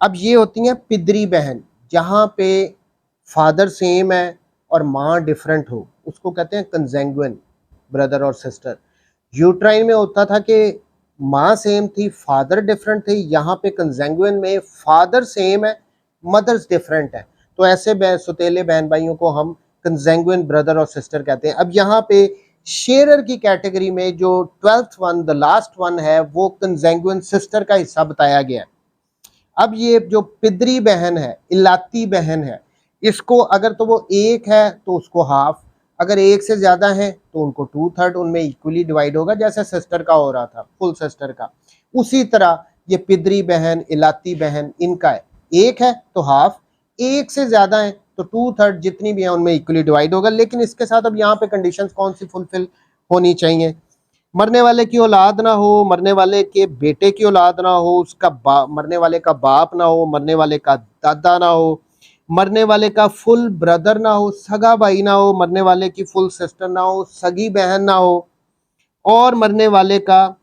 अब ये होती हैं पिदरी बहन, जहाँ पे फादर सेम है और माँ डिफरेंट हो, उसको कहते हैं कंजेंगुइन ब्रदर और सिस्टर। यूट्राइन में होता था कि माँ सेम थी, फादर डिफरेंट थे। यहाँ पे कंजेंगुइन में फादर सेम है, मदर्स डिफरेंट है, तो ऐसे सौतेले बहन भाइयों को हम कंजेंगुइन ब्रदर और सिस्टर कहते हैं। अब यहाँ पे शेरर की कैटेगरी में जो 12th one, the last one है, वो कंजेंगुइन सिस्टर का हिस्सा बताया गया है। अब ये जो पिदरी बहन है, इलाती बहन है, इसको अगर तो वो एक है तो उसको हाफ, अगर एक से ज्यादा है तो उनको 2/3, उनमें इक्वली डिवाइड होगा, जैसे सिस्टर का हो रहा था, फुल सिस्टर का। उसी तरह ये पिदरी बहन, इलाती बहन, इनका है, एक है तो हाफ, एक से ज्यादा है तो 2/3, जितनी भी है उनमें इक्वली डिवाइड होगा। लेकिन इसके साथ अब यहाँ पे कंडीशंस कौन सी फुलफिल होनी चाहिए? मरने वाले की औलाद ना हो, मरने वाले के बेटे की औलाद ना हो, उसका मरने वाले का बाप ना हो, मरने वाले का दादा ना हो, मरने वाले का फुल ब्रदर ना हो, सगा भाई ना हो, मरने वाले की फुल सिस्टर ना हो, सगी बहन ना हो, और मरने वाले का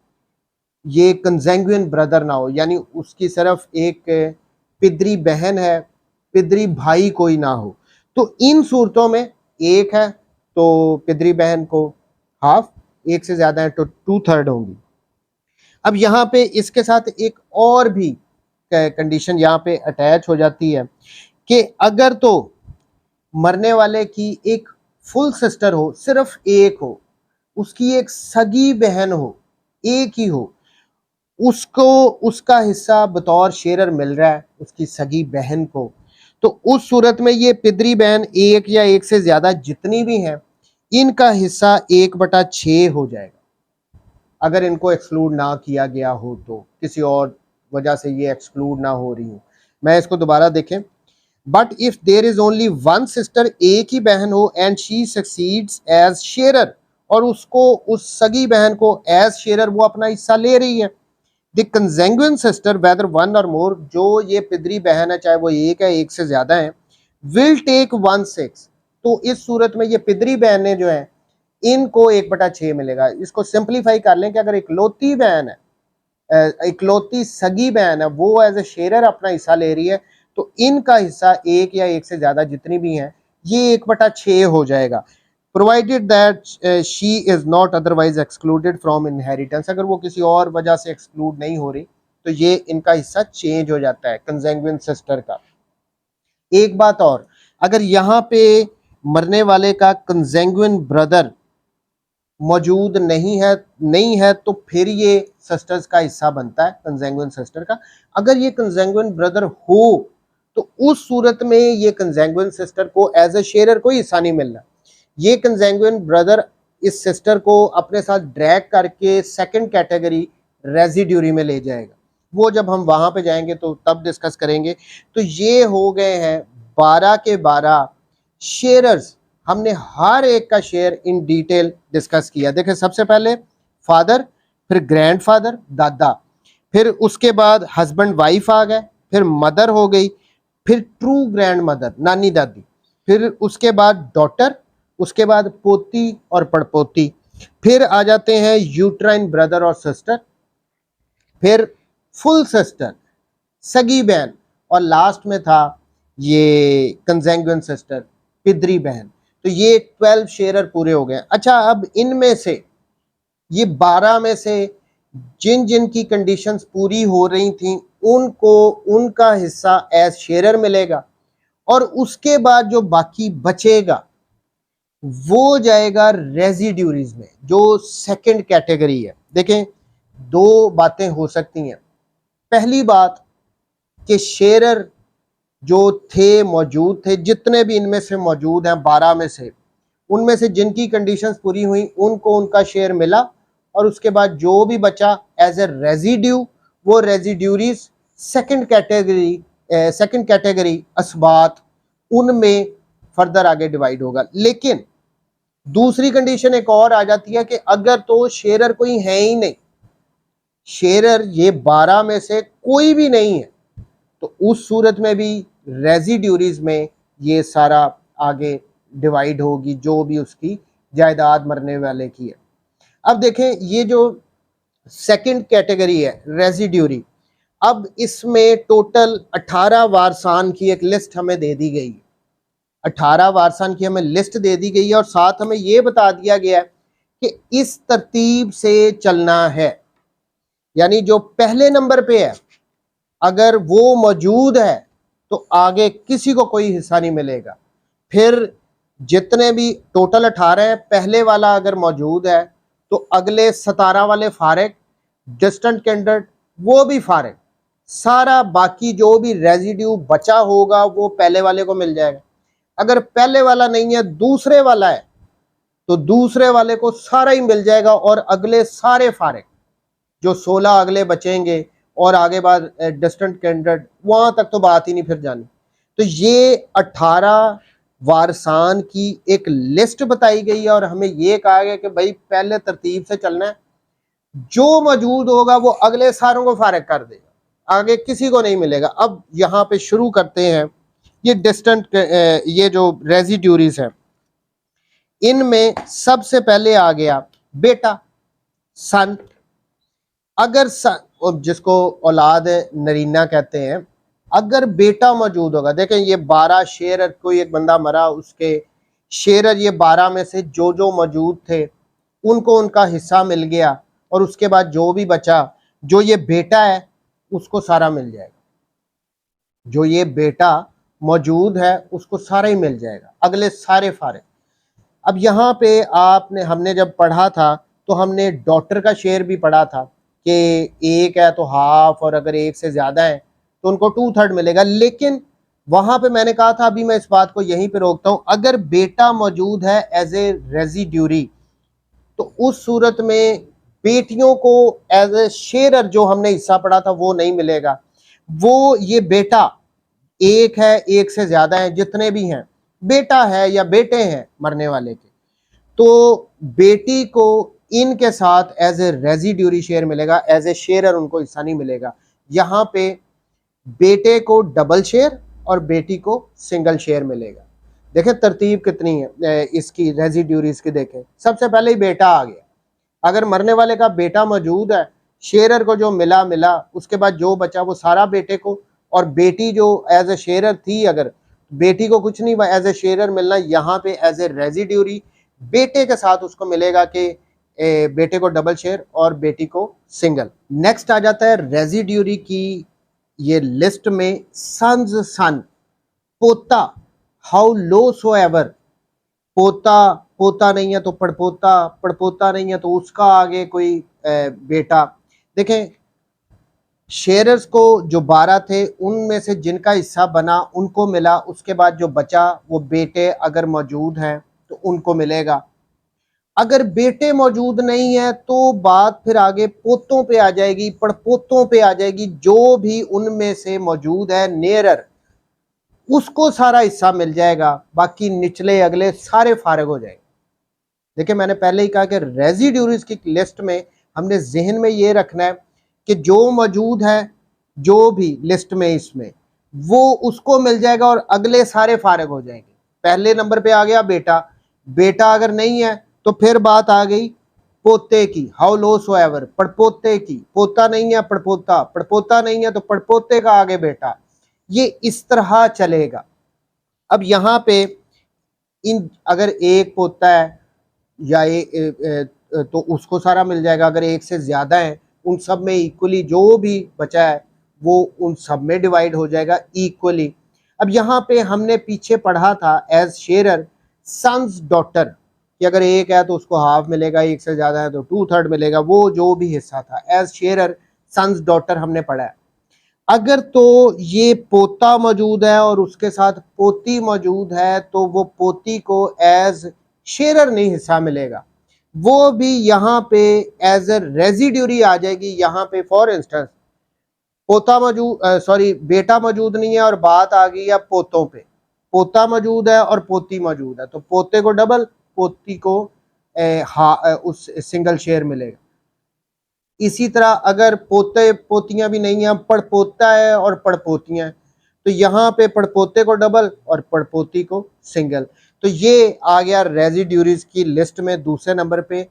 ये कंजेंगुइन ब्रदर ना हो, यानी उसकी सिर्फ एक पिदरी बहन है, पिदरी भाई कोई ना हो। तो इन सूरतों में एक है तो पिदरी बहन को हाफ, एक से ज्यादा है तो 2/3 होंगी। अब यहाँ पे इसके साथ एक और भी कंडीशन यहाँ पे अटैच हो जाती है कि अगर तो मरने वाले की एक फुल सिस्टर हो, सिर्फ एक हो, उसकी एक सगी बहन हो, एक ही हो, उसको उसका हिस्सा बतौर शेरर मिल रहा है उसकी सगी बहन को, तो उस सूरत में ये पितरी बहन एक या एक से ज्यादा जितनी भी हैं, इनका हिस्सा 1/6 हो जाएगा। अगर इनको एक्सक्लूड ना किया गया हो तो, किसी और वजह से ये एक्सक्लूड ना हो रही हो। मैं इसको दोबारा देखें। But if there is only one sister, एक ही बहन हो, and she succeeds as sharer, और उसको उस सगी बहन को एज शेरर वो अपना हिस्सा ले रही है। द कंसेंगुइन सिस्टर वेदर वन और मोर, जो ये पिदरी बहन है चाहे वो एक है एक से ज्यादा है, विल टेक 1/6। तो इस सूरत में ये पिदरी बहनें जो है इनको 1/6 मिलेगा। इसको सिंप्लीफाई कर लें कि अगर इकलौती बहन है, इकलौती सगी बहन है, वो एज ए शेरर अपना हिस्सा ले रही है, तो इनका हिस्सा एक या एक से ज्यादा जितनी भी हैं ये 1/6 हो जाएगा, provided that she is not otherwise excluded from inheritance. अगर वो किसी और वजह से एक्सक्लूड नहीं हो रही तो ये इनका हिस्सा चेंज हो जाता है कंसेंगुइन सिस्टर का। एक बात और, अगर यहाँ पे मरने वाले का कंसेंगुइन ब्रदर मौजूद नहीं है तो फिर ये सिस्टर्स का हिस्सा बनता है कंसेंगुइन सिस्टर का। अगर ये कंसेंगुइन ब्रदर हो तो उस सूरत में ये कंसेंगुइन सिस्टर को एज ए शेरर कोई हिस्सा नहीं मिलना। ये कंसेंगुइन ब्रदर इस सिस्टर को अपने साथ ड्रैग करके सेकंड कैटेगरी रेजिड्यूरी में ले जाएगा। वो जब हम वहां पे जाएंगे तो तब डिस्कस करेंगे। तो ये हो गए हैं 12 के 12 शेयरर्स। हमने हर एक का शेयर इन डिटेल डिस्कस किया। देखें, सबसे पहले फादर, फिर ग्रैंडफादर दादा, फिर उसके बाद हस्बैंड वाइफ आ गए, फिर मदर हो गई, फिर ट्रू ग्रैंड मदर नानी दादी, फिर उसके बाद डॉटर, उसके बाद पोती और पड़पोती, फिर आ जाते हैं यूट्राइन ब्रदर और सिस्टर, फिर फुल सिस्टर सगी बहन, और लास्ट में था ये कंसेंगुइन सिस्टर पिदरी बहन। तो ये 12 शेरर पूरे हो गए। अच्छा, अब इनमें से ये 12 में से जिन जिन की कंडीशंस पूरी हो रही थी उनको उनका हिस्सा एज शेरर मिलेगा, और उसके बाद जो बाकी बचेगा वो जाएगा रेजिड्यूरीज में, जो सेकंड कैटेगरी है। देखें, दो बातें हो सकती हैं। पहली बात कि शेरर जो थे मौजूद थे, जितने भी इनमें से मौजूद हैं 12 में से, उनमें से जिनकी कंडीशंस पूरी हुई उनको उनका शेयर मिला, और उसके बाद जो भी बचा एज ए रेजिड्यू, वो रेजिड्यूरीज सेकंड कैटेगरी असबात, उनमें फर्दर आगे डिवाइड होगा। लेकिन दूसरी कंडीशन एक और आ जाती है कि अगर तो शेरर कोई है ही नहीं, शेरर ये 12 में से कोई भी नहीं है, तो उस सूरत में भी रेजिड्यूरीज में ये सारा आगे डिवाइड होगी जो भी उसकी जायदाद मरने वाले की है। अब देखें, ये जो सेकंड कैटेगरी है रेजिड्यूरी, अब इसमें टोटल 18 वारसान की एक लिस्ट हमें दे दी गई है। 18 वारसान की हमें लिस्ट दे दी गई है, और साथ हमें यह बता दिया गया है कि इस तरतीब से चलना है। यानी जो पहले नंबर पे है अगर वो मौजूद है तो आगे किसी को कोई हिस्सा नहीं मिलेगा। फिर जितने भी टोटल 18 है, पहले वाला अगर मौजूद है तो अगले 17 वाले फारिग, डिस्टेंट कैंडिडेट वो भी फारिग, सारा बाकी जो भी रेजिड्यू बचा होगा वो पहले वाले को मिल जाएगा। अगर पहले वाला नहीं है, दूसरे वाला है, तो दूसरे वाले को सारा ही मिल जाएगा, और अगले सारे फारिग जो 16 अगले बचेंगे, और आगे बाद डिस्टेंट कैंडिडेट, वहां तक तो बात ही नहीं फिर जानी। तो ये 18 वारसान की एक लिस्ट बताई गई है, और हमें ये कहा गया कि भाई पहले तरतीब से चलना है, जो मौजूद होगा वो अगले सारों को फारिग कर देगा, आगे किसी को नहीं मिलेगा। अब यहाँ पे शुरू करते हैं। ये डिस्टेंट, ये जो रेजिड्यूरीज है, इनमें सबसे पहले आ गया बेटा, सन। अगर जिसको औलाद नरीना कहते हैं, अगर बेटा मौजूद होगा, देखें ये 12 शेरर, कोई एक बंदा मरा, उसके शेरर ये 12 में से जो जो मौजूद थे उनको उनका हिस्सा मिल गया, और उसके बाद जो भी बचा, जो ये बेटा है उसको सारा मिल जाएगा। जो ये बेटा मौजूद है उसको सारा ही मिल जाएगा, अगले सारे फारिग। अब यहाँ पे आपने हमने जब पढ़ा था तो हमने डॉटर का शेयर भी पढ़ा था कि एक है तो हाफ, और अगर एक से ज्यादा है तो उनको 2/3 मिलेगा। लेकिन वहां पे मैंने कहा था, अभी मैं इस बात को यहीं पे रोकता हूं, अगर बेटा मौजूद है एज ए रेजिड्यूरी तो उस सूरत में बेटियों को एज ए शेयरर जो हमने हिस्सा पढ़ा था वो नहीं मिलेगा। वो ये बेटा एक है, एक से ज्यादा है, जितने भी हैं, बेटा है या बेटे हैं मरने वाले के, तो बेटी को इनके साथ एज ए रेजिड्यूरी शेयर मिलेगा, एज ए शेयरर उनको हिस्सा नहीं मिलेगा। यहां पे बेटे को डबल शेयर और बेटी को सिंगल शेयर मिलेगा। देखें तरतीब कितनी है इसकी रेजिड्यूरीज की। देखें सबसे पहले ही बेटा आ गया, अगर मरने वाले का बेटा मौजूद है, शेयरर को जो मिला मिला, उसके बाद जो बचा वो सारा बेटे को, और बेटी जो एज ए शेयरर थी, अगर बेटी को कुछ नहीं एज ए शेयरर मिलना, यहाँ पे एज ए रेजिड्यूरी बेटे के साथ उसको मिलेगा कि बेटे को डबल शेयर और बेटी को सिंगल। नेक्स्ट आ जाता है रेजिड्यूरी की ये लिस्ट में सन्स सन, पोता, हाउ लो सो एवर, पोता, पोता नहीं है तो पड़पोता, पड़पोता नहीं है तो उसका आगे कोई बेटा। देखें शेयरर्स को जो 12 थे उनमें से जिनका हिस्सा बना उनको मिला, उसके बाद जो बचा वो बेटे अगर मौजूद हैं तो उनको मिलेगा। अगर बेटे मौजूद नहीं है तो बात फिर आगे पोतों पे आ जाएगी, पड़पोतों पे आ जाएगी। जो भी उनमें से मौजूद है नेयरर उसको सारा हिस्सा मिल जाएगा, बाकी निचले अगले सारे फारग हो जाएंगे। देखिए मैंने पहले ही कहा कि रेजिड्यूरीज की लिस्ट में हमने जहन में ये रखना है कि जो मौजूद है जो भी लिस्ट में इसमें वो उसको मिल जाएगा और अगले सारे फारग हो जाएंगे। पहले नंबर पे आ गया बेटा, बेटा अगर नहीं है तो फिर बात आ गई पोते की, हाउ लो सो एवर, पड़पोते की, पोता नहीं है पड़पोता, पड़पोता नहीं है तो पड़पोते का आगे बेटा, ये इस तरह चलेगा। अब यहाँ पे इन अगर एक पोता है या तो उसको सारा मिल जाएगा, अगर एक से ज्यादा है उन सब में इक्वली जो भी बचा है वो उन सब में डिवाइड हो जाएगा इक्वली। अब यहाँ पे हमने पीछे पढ़ा था एज शेयरर सन्स डॉटर कि अगर एक है तो उसको हाफ मिलेगा, एक से ज्यादा है तो 2/3 मिलेगा, वो जो भी हिस्सा था एज शेयरर सन्स डॉटर हमने पढ़ा है। अगर तो ये पोता मौजूद है और उसके साथ पोती मौजूद है तो वो पोती को एज शेयरर नहीं हिस्सा मिलेगा, वो भी यहाँ पे एज ए रेजिड्यूरी आ जाएगी। यहाँ पे फॉर इंस्टेंस पोता मौजूद सॉरी बेटा मौजूद नहीं है और बात आ गई है पोतों पे, पोता मौजूद है और पोती मौजूद है तो पोते को डबल, पोती को उस सिंगल शेयर मिलेगा। इसी तरह अगर पोते पोतियां भी नहीं है, पड़पोता है और पड़पोतियां हैं तो यहाँ पे पड़पोते को डबल और पड़पोती को सिंगल। तो ये आ गया रेजिड्यूरीज की लिस्ट में दूसरे नंबर पे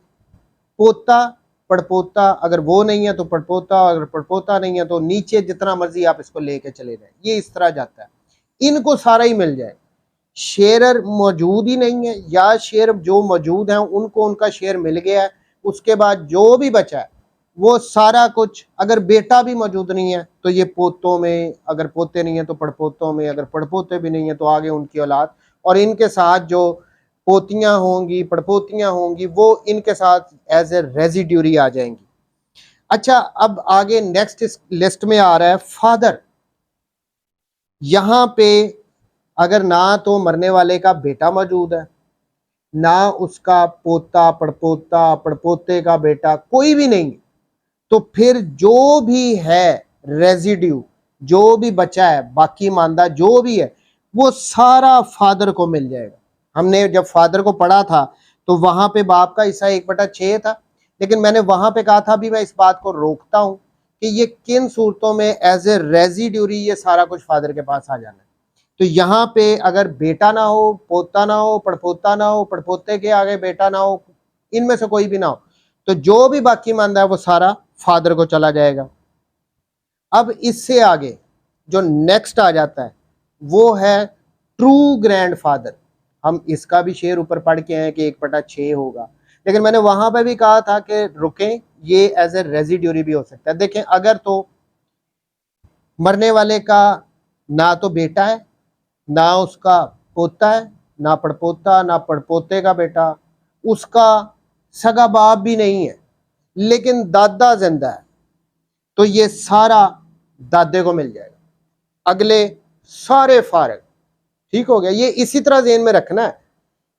पोता, पड़पोता, अगर वो नहीं है तो पड़पोता, अगर पड़पोता नहीं है तो नीचे जितना मर्जी आप इसको लेके चले जाए, ये इस तरह जाता है। इनको सारा ही मिल जाए, शेयरर मौजूद ही नहीं है या शेयर जो मौजूद हैं उनको उनका शेयर मिल गया है, उसके बाद जो भी बचा है वो सारा कुछ, अगर बेटा भी मौजूद नहीं है तो ये पोतों में, अगर पोते नहीं है तो पड़पोतों में, अगर पड़पोते भी नहीं है तो आगे उनकी औलाद, और इनके साथ जो पोतियां होंगी पड़पोतियां होंगी वो इनके साथ एज ए रेजिड्यूरी आ जाएंगी। अच्छा अब आगे नेक्स्ट इस लिस्ट में आ रहा है फादर। यहाँ पे अगर ना तो मरने वाले का बेटा मौजूद है, ना उसका पोता पड़पोता पड़पोते का बेटा कोई भी नहीं, तो फिर जो भी है रेजिड्यू, जो भी बचा है बाकी मानदा जो भी है वो सारा फादर को मिल जाएगा। हमने जब फादर को पढ़ा था तो वहां पे बाप का हिस्सा 1/6 था, लेकिन मैंने वहां पे कहा था भी मैं इस बात को रोकता हूं कि ये किन सूरतों में एज ए रेजिड्यूरी ये सारा कुछ फादर के पास आ जाना है। तो यहाँ पे अगर बेटा ना हो, पोता ना हो, पड़पोता ना हो, पड़पोते के आगे बेटा ना हो, इनमें से कोई भी ना हो, तो जो भी बाकी मानदा है वो सारा फादर को चला जाएगा। अब इससे आगे जो नेक्स्ट आ जाता है वो है ट्रू ग्रैंडफादर। हम इसका भी शेयर ऊपर पढ़ के हैं कि 1/6 होगा, लेकिन मैंने वहां पे भी कहा था कि रुकें, ये एज ए रेजिड्यूरी भी हो सकता है। देखें अगर तो मरने वाले का ना तो बेटा है, ना उसका पोता है, ना पड़पोता, ना पड़पोते का बेटा, उसका सगा बाप भी नहीं है, लेकिन दादा जिंदा है, तो ये सारा दादे को मिल जाएगा, अगले सारे फारग। ठीक हो गया। ये इसी तरह ज़हन में रखना है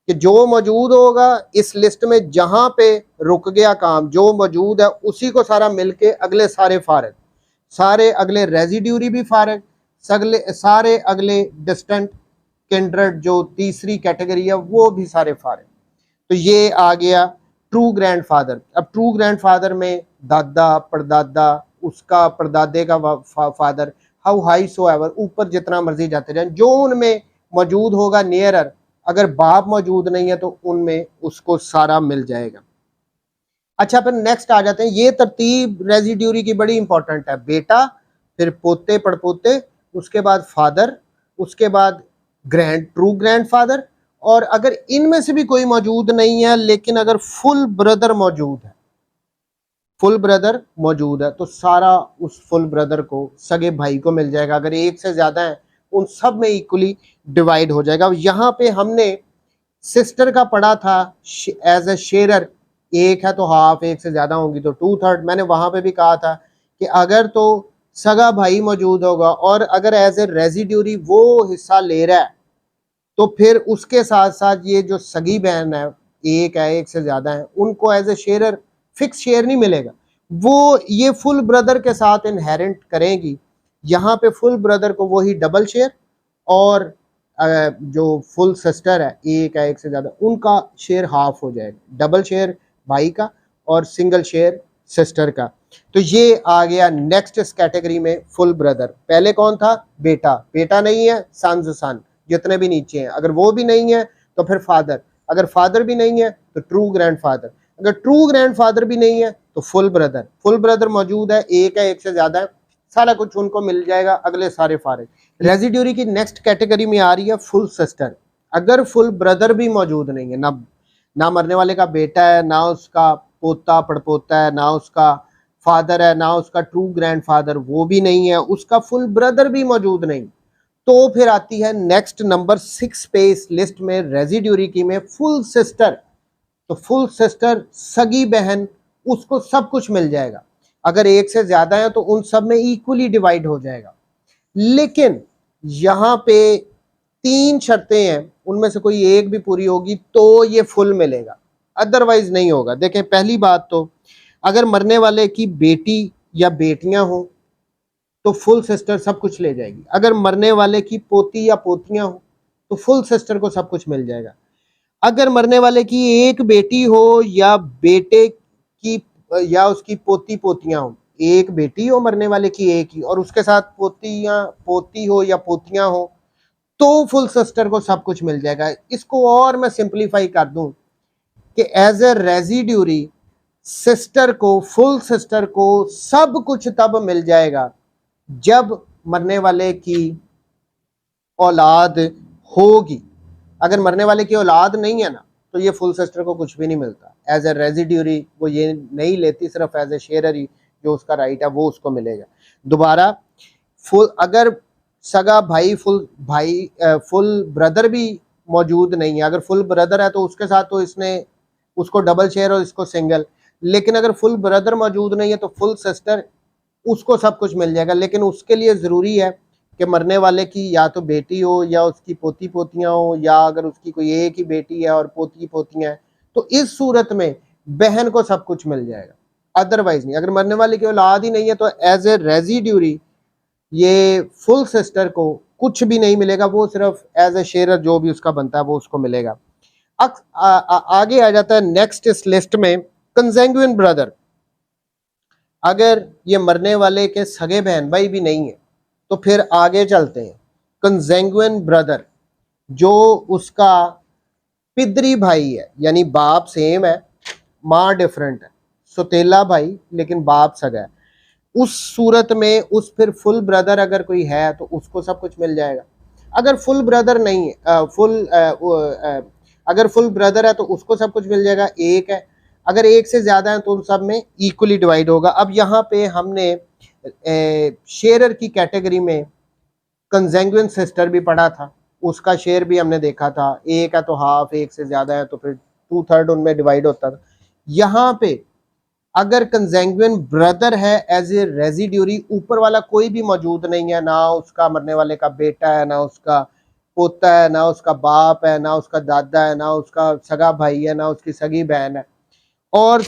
कि जो मौजूद होगा इस लिस्ट में, जहां पे रुक गया काम, जो मौजूद है उसी को सारा मिलके अगले सारे फारग, सारे अगले रेजिड्यूरी भी फारग, सारे अगले डिस्टेंट किंडरेड जो तीसरी कैटेगरी है वो भी सारे फारग। तो ये आ गया ट्रू ग्रैंडफादर। अब ट्रू ग्रैंडफादर में दादा, परदादा, उसका परदादे का father, how high so ever, ऊपर जितना मर्जी जाते जाए, जो उनमें मौजूद होगा नियरर, अगर बाप मौजूद नहीं है तो उनमें उसको सारा मिल जाएगा। अच्छा, फिर नेक्स्ट आ जाते हैं। ये तरतीब रेजिड्यूरी की बड़ी इंपॉर्टेंट है, बेटा, फिर पोते पड़पोते, उसके बाद फादर, उसके बाद ट्रू ग्रैंडफादर, और अगर इनमें से भी कोई मौजूद नहीं है लेकिन अगर फुल ब्रदर मौजूद है, फुल ब्रदर मौजूद है, तो सारा उस फुल ब्रदर को, सगे भाई को मिल जाएगा। अगर एक से ज्यादा है उन सब में इक्वली डिवाइड हो जाएगा। यहाँ पे हमने सिस्टर का पढ़ा था एज ए शेरर, एक है तो हाफ, एक से ज्यादा होंगी तो 2/3। मैंने वहां पे भी कहा था कि अगर तो सगा भाई मौजूद होगा और अगर एज ए रेजिड्यूरी वो हिस्सा ले रहा है, तो फिर उसके साथ साथ ये जो सगी बहन है, एक है, एक से ज्यादा है, उनको as a sharer fix share नहीं मिलेगा, वो ये फुल ब्रदर के साथ इनहेरेंट करेंगी। यहाँ पे फुल ब्रदर को वही डबल शेयर, और जो फुल सिस्टर है, एक है, एक से ज्यादा, उनका शेयर हाफ हो जाएगा, डबल शेयर भाई का और सिंगल शेयर सिस्टर का। तो ये आ गया नेक्स्ट इस कैटेगरी में फुल ब्रदर। पहले कौन था? बेटा, बेटा नहीं है, सन जितने भी नीचे हैं, अगर वो भी नहीं है तो फिर फादर, अगर फादर भी नहीं है तो ट्रू ग्रैंडफादर, अगर ट्रू ग्रैंडफादर भी नहीं है तो फुल ब्रदर। फुल ब्रदर मौजूद है, एक है, एक से ज्यादा है, सारा कुछ उनको मिल जाएगा, अगले सारे फारग। रेजिड्यूरी की नेक्स्ट कैटेगरी में आ रही है फुल सिस्टर। अगर फुल ब्रदर भी मौजूद नहीं है, ना मरने वाले का बेटा है, ना उसका पोता पड़पोता है, ना उसका फादर है, ना उसका ट्रू ग्रैंडफादर, वो भी नहीं है, उसका फुल ब्रदर भी मौजूद नहीं, तो फिर आती है नेक्स्ट नंबर 6 पे इस लिस्ट में रेजिड्यूरी की में फुल सिस्टर। तो फुल सिस्टर, सगी बहन, उसको सब कुछ मिल जाएगा, अगर एक से ज्यादा है तो उन सब में इक्वली डिवाइड हो जाएगा। लेकिन यहाँ पे 3 शर्तें हैं, उनमें से कोई एक भी पूरी होगी तो ये फुल मिलेगा, अदरवाइज नहीं होगा। देखें, पहली बात तो अगर मरने वाले की बेटी या बेटियां हो तो फुल सिस्टर सब कुछ ले जाएगी। अगर मरने वाले की पोती या पोतियां हो तो फुल सिस्टर को सब कुछ मिल जाएगा। अगर मरने वाले की एक बेटी हो या बेटे की या उसकी पोती पोतियां हो, एक बेटी हो मरने वाले की एक ही, और उसके साथ पोती हो या पोतियां हो, तो फुल सिस्टर को सब कुछ मिल जाएगा। इसको और मैं सिंप्लीफाई कर दूं कि एज ए रेजिड्यूरी सिस्टर को, फुल सिस्टर को सब कुछ तब मिल जाएगा जब मरने वाले की औलाद होगी। अगर मरने वाले की औलाद नहीं है ना, तो ये फुल सिस्टर को कुछ भी नहीं मिलता। एज ए रेजिड्यूरी वो ये नहीं लेती, सिर्फ एज ए शेरर ही जो उसका राइट है वो उसको मिलेगा। दोबारा, अगर सगा भाई फुल ब्रदर भी मौजूद नहीं है, अगर फुल ब्रदर है तो उसके साथ तो इसने उसको डबल शेयर और इसको सिंगल, लेकिन अगर फुल ब्रदर मौजूद नहीं है तो फुल सिस्टर, उसको सब कुछ मिल जाएगा। लेकिन उसके लिए ज़रूरी है कि मरने वाले की या तो बेटी हो या उसकी पोती पोतियां हो, या अगर उसकी कोई एक ही बेटी है और पोती पोतियां हैं, तो इस सूरत में बहन को सब कुछ मिल जाएगा, अदरवाइज नहीं। अगर मरने वाले की औलाद ही नहीं है तो एज ए रेजिड्यूरी ये फुल सिस्टर को कुछ भी नहीं मिलेगा, वो सिर्फ एज ए शेरर जो भी उसका बनता है वो उसको मिलेगा। आगे आ जाता है नेक्स्ट इस लिस्ट में कंसेंगुइन ब्रदर। अगर ये मरने वाले के सगे बहन भाई भी नहीं है तो फिर आगे चलते हैं। कंसेंगुइन ब्रदर, जो उसका पितरी भाई है, यानी बाप सेम है, माँ डिफरेंट है, सौतेला भाई लेकिन बाप सगा है, उस सूरत में उस फिर फुल ब्रदर अगर कोई है तो उसको सब कुछ मिल जाएगा। अगर फुल ब्रदर नहीं है, अगर फुल ब्रदर है तो उसको सब कुछ मिल जाएगा, एक है, अगर एक से ज्यादा है तो उन सब में इक्वली डिवाइड होगा। अब यहाँ पे हमने शेरर की कैटेगरी में कंसेंगुइन सिस्टर भी पढ़ा था, उसका शेयर भी हमने देखा था, एक है तो हाफ, एक से ज्यादा है तो फिर 2/3 उनमें डिवाइड होता था। यहाँ पे अगर कंजेंगुइन ब्रदर है एज ए रेजिड्यूरी, ऊपर वाला कोई भी मौजूद नहीं है, ना उसका मरने वाले का बेटा है, ना उसका पोता है, ना उसका बाप है, ना उसका दादा है, ना उसका सगा भाई है, ना उसकी सगी बहन है, और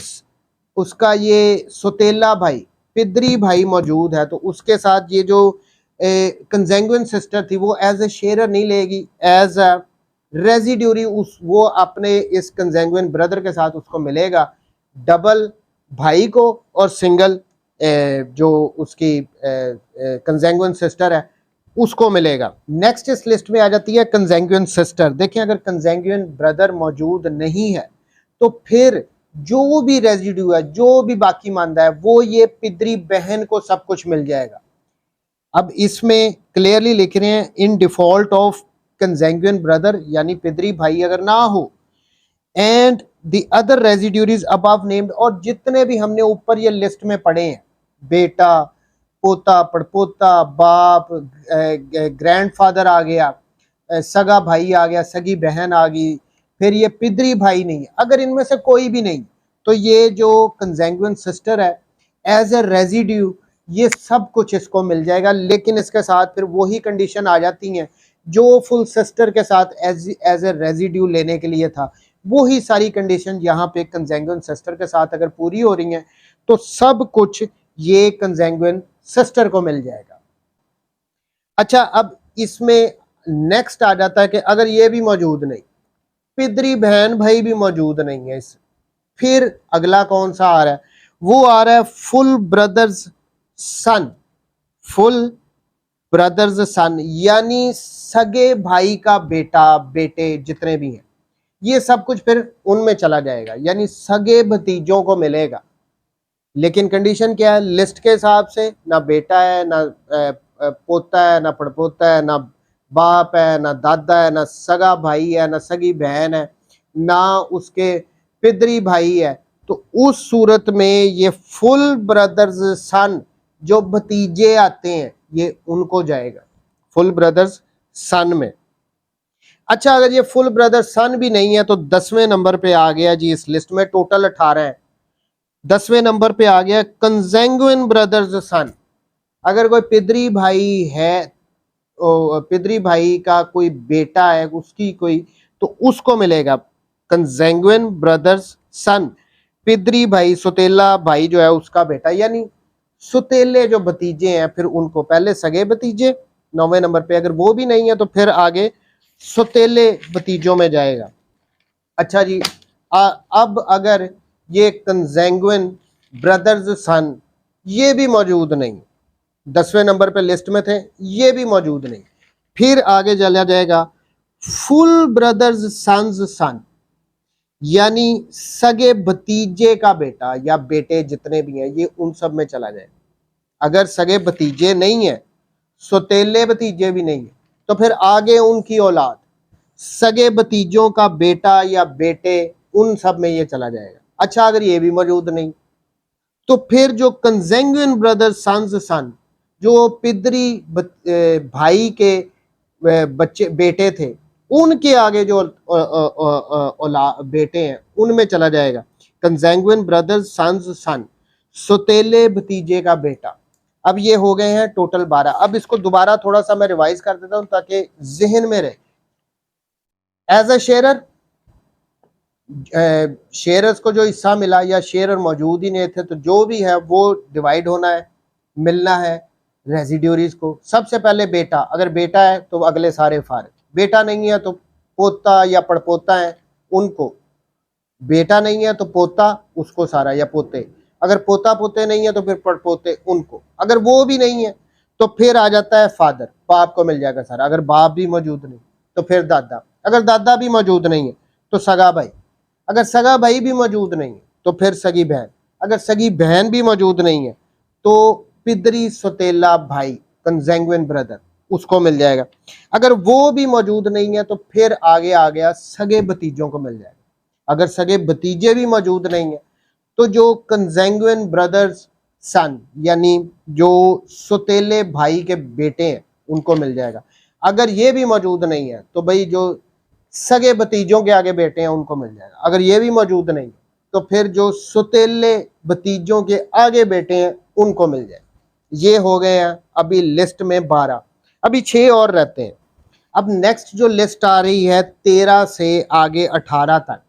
उसका ये सौतेला भाई, पिदरी भाई मौजूद है, तो उसके साथ ये जो कंजेंगुइन सिस्टर थी वो एज ए शेयर नहीं लेगी, एज अ रेजिड्यूरी उस वो अपने इस कंजेंगुइन ब्रदर के साथ उसको मिलेगा, डबल भाई को और सिंगल जो उसकी कंजेंगुइन सिस्टर है उसको मिलेगा। नेक्स्ट इस लिस्ट में आ जाती है कंजेंगुइन सिस्टर। देखें, अगर कंजेंगुइन ब्रदर मौजूद नहीं है तो फिर जो भी रेजिड्यू है, जो भी बाकी मानदा है, वो ये पिदरी बहन को सब कुछ मिल जाएगा। अब इसमें क्लियरली लिख रहे हैं in default of consanguine brother, यानी पिदरी भाई अगर ना हो, and the other residuaries above named, और जितने भी हमने ऊपर ये लिस्ट में पढ़े हैं, बेटा, पोता, पड़पोता, बाप, ग्रैंडफादर आ गया, सगा भाई आ गया, सगी बहन आ गई, फिर ये पिदरी भाई नहीं है, अगर इनमें से कोई भी नहीं तो ये जो कंजेंगुइन सिस्टर है एज ए रेजिड्यू ये सब कुछ इसको मिल जाएगा। लेकिन इसके साथ फिर वही कंडीशन आ जाती हैं जो फुल सिस्टर के साथ एज ए रेजिड्यू लेने के लिए था, वही सारी कंडीशन यहाँ पे कंजेंगुइन सिस्टर के साथ अगर पूरी हो रही हैं तो सब कुछ ये कंजेंगुइन सिस्टर को मिल जाएगा। अच्छा, अब इसमें नेक्स्ट आ जाता है कि अगर ये भी मौजूद नहीं, पिदरी बहन भाई भी मौजूद नहीं है, इस फिर अगला कौन सा आ रहा है, वो आ रहा है फुल ब्रदर्स सन। फुल ब्रदर्स सन यानी सगे भाई का बेटा, बेटे जितने भी हैं, ये सब कुछ फिर उनमें चला जाएगा, यानी सगे भतीजों को मिलेगा। लेकिन कंडीशन क्या है, लिस्ट के हिसाब से ना बेटा है, ना पोता है, ना पड़पोता है, ना बाप है, ना दादा है, ना सगा भाई है, ना सगी बहन है, ना उसके पिदरी भाई है, तो उस सूरत में ये फुल ब्रदर्स सन जो भतीजे आते हैं ये उनको जाएगा, फुल ब्रदर्स सन में। अच्छा, अगर ये फुल ब्रदर सन भी नहीं है तो 10वें नंबर पे आ गया जी इस लिस्ट में, टोटल 18 है, 10वें नंबर पे आ गया कंजेंगुइन ब्रदर्स सन। अगर कोई पिदरी भाई है, पिदरी भाई का कोई बेटा है उसकी कोई, तो उसको मिलेगा कंजेंगुइन ब्रदर्स सन, पिदरी भाई, सौतेला भाई जो है उसका बेटा, यानी सौतेले जो भतीजे हैं फिर उनको पहले सगे भतीजे 9वें नंबर पे, अगर वो भी नहीं है तो फिर आगे सौतेले भतीजों में जाएगा। अच्छा जी, अब अगर ये कंजेंगुइन ब्रदर्स सन ये भी मौजूद नहीं, 10वें नंबर पे लिस्ट में थे, ये भी मौजूद नहीं, फिर आगे चला जाएगा फुल ब्रदर्स सन्स सन, यानी सगे भतीजे का बेटा या बेटे जितने भी हैं ये उन सब में चला जाएगा। अगर सगे भतीजे नहीं है, सौतेले भतीजे भी नहीं है, तो फिर आगे उनकी औलाद, सगे भतीजों का बेटा या बेटे, उन सब में ये चला जाएगा। अच्छा, अगर ये भी मौजूद नहीं तो फिर जो कंजेंगुइन ब्रदर सन्स सन, जो पिदरी भाई के बच्चे बेटे थे, उनके आगे जो बेटे हैं उनमें चला जाएगा कंजेंगुइन ब्रदर सन्स सन, सौतेले भतीजे का बेटा। अब ये हो गए हैं टोटल 12। अब इसको दोबारा थोड़ा सा मैं रिवाइज कर देता हूं ताकि जहन में रहे। एज अ शेयरर, शेयरर्स को जो हिस्सा मिला या शेयरर मौजूद ही नहीं थे तो जो भी है वो डिवाइड होना है, मिलना है रेजिड्यूरीज को। सबसे पहले बेटा, अगर बेटा है तो अगले सारे फारिग, बेटा नहीं है तो पोता या पड़पोता है उनको, बेटा नहीं है तो पोता उसको सारा या पोते, अगर पोता पोते नहीं है तो फिर पड़पोते उनको, अगर वो भी नहीं है तो फिर आ जाता है फादर, बाप को मिल जाएगा सारा, अगर बाप भी मौजूद नहीं तो फिर दादा, अगर दादा भी मौजूद नहीं है तो सगा भाई, अगर सगा भाई भी मौजूद नहीं है तो फिर सगी बहन, अगर सगी बहन भी मौजूद नहीं है तो पिदरी सौतेला भाई, कंजेंगुइन ब्रदर, उसको मिल जाएगा। अगर वो भी मौजूद नहीं है तो फिर आगे आ गया सगे भतीजों को मिल जाएगा। अगर सगे भतीजे भी मौजूद नहीं है तो जो कंजेंगुइन ब्रदर्स सन यानी जो सौतेले भाई के बेटे हैं उनको मिल जाएगा। अगर ये भी मौजूद नहीं है तो भाई जो सगे भतीजों के आगे बेटे हैं उनको मिल जाएगा। अगर ये भी मौजूद नहीं तो फिर जो सुतेले भतीजों के आगे बेटे हैं उनको मिल जाएगा। ये हो गए हैं अभी लिस्ट में 12, अभी 6 और रहते हैं। अब नेक्स्ट जो लिस्ट आ रही है 13 से आगे 18 तक,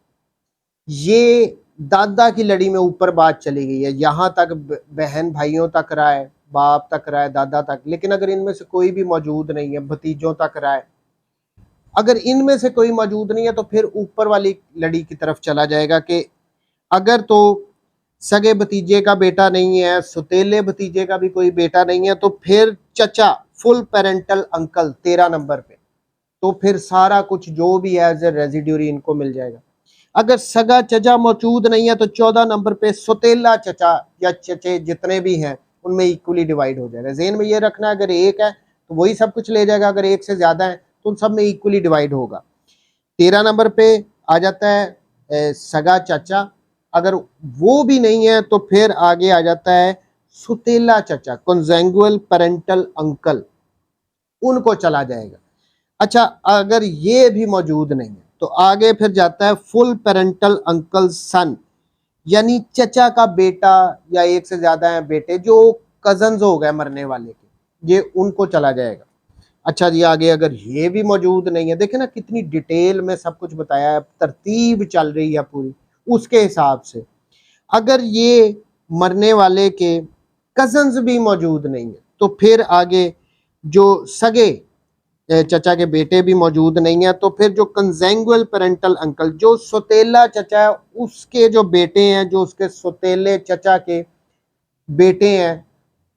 ये दादा की लड़ी में ऊपर बात चली गई है, यहां तक बहन भाइयों तक रहा है, बाप तक रहा है, दादा तक। लेकिन अगर इनमें से कोई भी मौजूद नहीं है, भतीजों तक रहा है, अगर इनमें से कोई मौजूद नहीं है तो फिर ऊपर वाली लड़ी की तरफ चला जाएगा कि अगर तो सगे भतीजे का बेटा नहीं है, सुतेले भतीजे का भी कोई बेटा नहीं है, तो फिर चचा, फुल पेरेंटल अंकल 13 नंबर पे, तो फिर सारा कुछ जो भी है एज ए रेजिड्यूरी इनको मिल जाएगा। अगर सगा चचा मौजूद नहीं है तो 14 नंबर पे सुतेला चचा या चचे जितने भी हैं उनमें इक्वली डिवाइड हो जाएगा। ज़हन में ये रखना, अगर एक है तो वही सब कुछ ले जाएगा, अगर एक से ज्यादा है तो उन सब में इक्वली डिवाइड होगा। 13 नंबर पे आ जाता है सगा चाचा, अगर वो भी नहीं है तो फिर आगे आ जाता है सुतेला चचा, कंजेंगुअल पेरेंटल अंकल, उनको चला जाएगा। अच्छा, अगर ये भी मौजूद नहीं है तो आगे फिर जाता है फुल पेरेंटल अंकल सन, यानी चचा का बेटा या एक से ज्यादा है बेटे जो कजन्स हो गए मरने वाले के, ये उनको चला जाएगा। अच्छा जी, आगे अगर ये भी मौजूद नहीं है, देखे ना कितनी डिटेल में सब कुछ बताया है, तरतीब चल रही है पूरी उसके हिसाब से। अगर ये मरने वाले के कजन्स भी मौजूद नहीं है तो फिर आगे जो सगे चचा के बेटे भी मौजूद नहीं है तो फिर जो कंजेंगुअल पेरेंटल अंकल, जो सुतेला चचा है उसके जो बेटे हैं, जो उसके सुतेले चचा के बेटे हैं,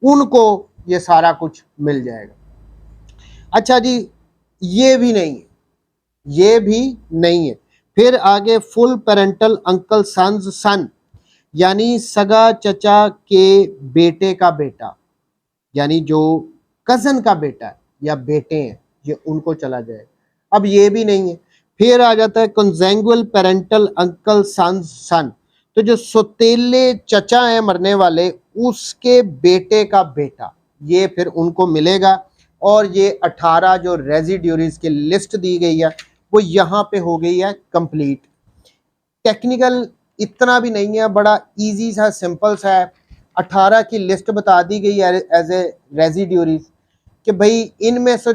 उनको ये सारा कुछ मिल जाएगा। अच्छा जी, ये भी नहीं है, ये भी नहीं है। फिर आगे फुल पेरेंटल अंकल सन्स सन, यानी सगा चचा के बेटे का बेटा, यानी जो कजन का बेटा है या बेटे हैं, ये उनको चला जाएगा। अब ये भी नहीं है। फिर आ जाता है कंजेंगुअल पेरेंटल अंकल सन्स सन, तो जो सुतेले चचा है मरने वाले उसके बेटे का बेटा, ये फिर उनको मिलेगा। और ये 18 जो रेजिड्यूरीज की लिस्ट दी गई है वो यहाँ पे हो गई है कंप्लीट। टेक्निकल इतना भी नहीं है, बड़ा इजी सा सिंपल सा है। 18 की लिस्ट बता दी गई है एज ए रेजिड्यूरीज कि भाई इनमें से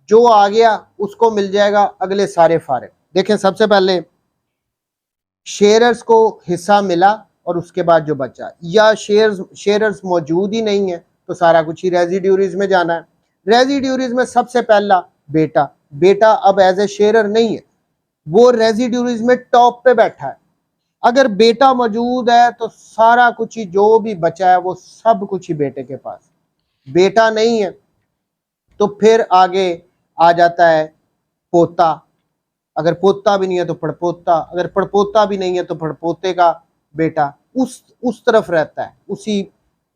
जो आ गया उसको मिल जाएगा, अगले सारे फारिग। देखें, सबसे पहले शेयरर्स को हिस्सा मिला और उसके बाद जो बचा, या शेयरर्स मौजूद ही नहीं है तो सारा कुछ ही रेजिड्यूरीज में जाना है। रेजिड्यूरीज में सबसे पहला बेटा, बेटा अब एज ए शेयरर नहीं है, वो रेजिड्यूरीज में टॉप पे बैठा है। अगर बेटा मौजूद है तो सारा कुछ ही जो भी बचा है वो सब कुछ ही बेटे के पास। बेटा नहीं है तो फिर आगे आ जाता है पोता, अगर पोता भी नहीं है तो पड़पोता, अगर पड़पोता भी नहीं है तो पड़पोते का बेटा उस तरफ रहता है, उसी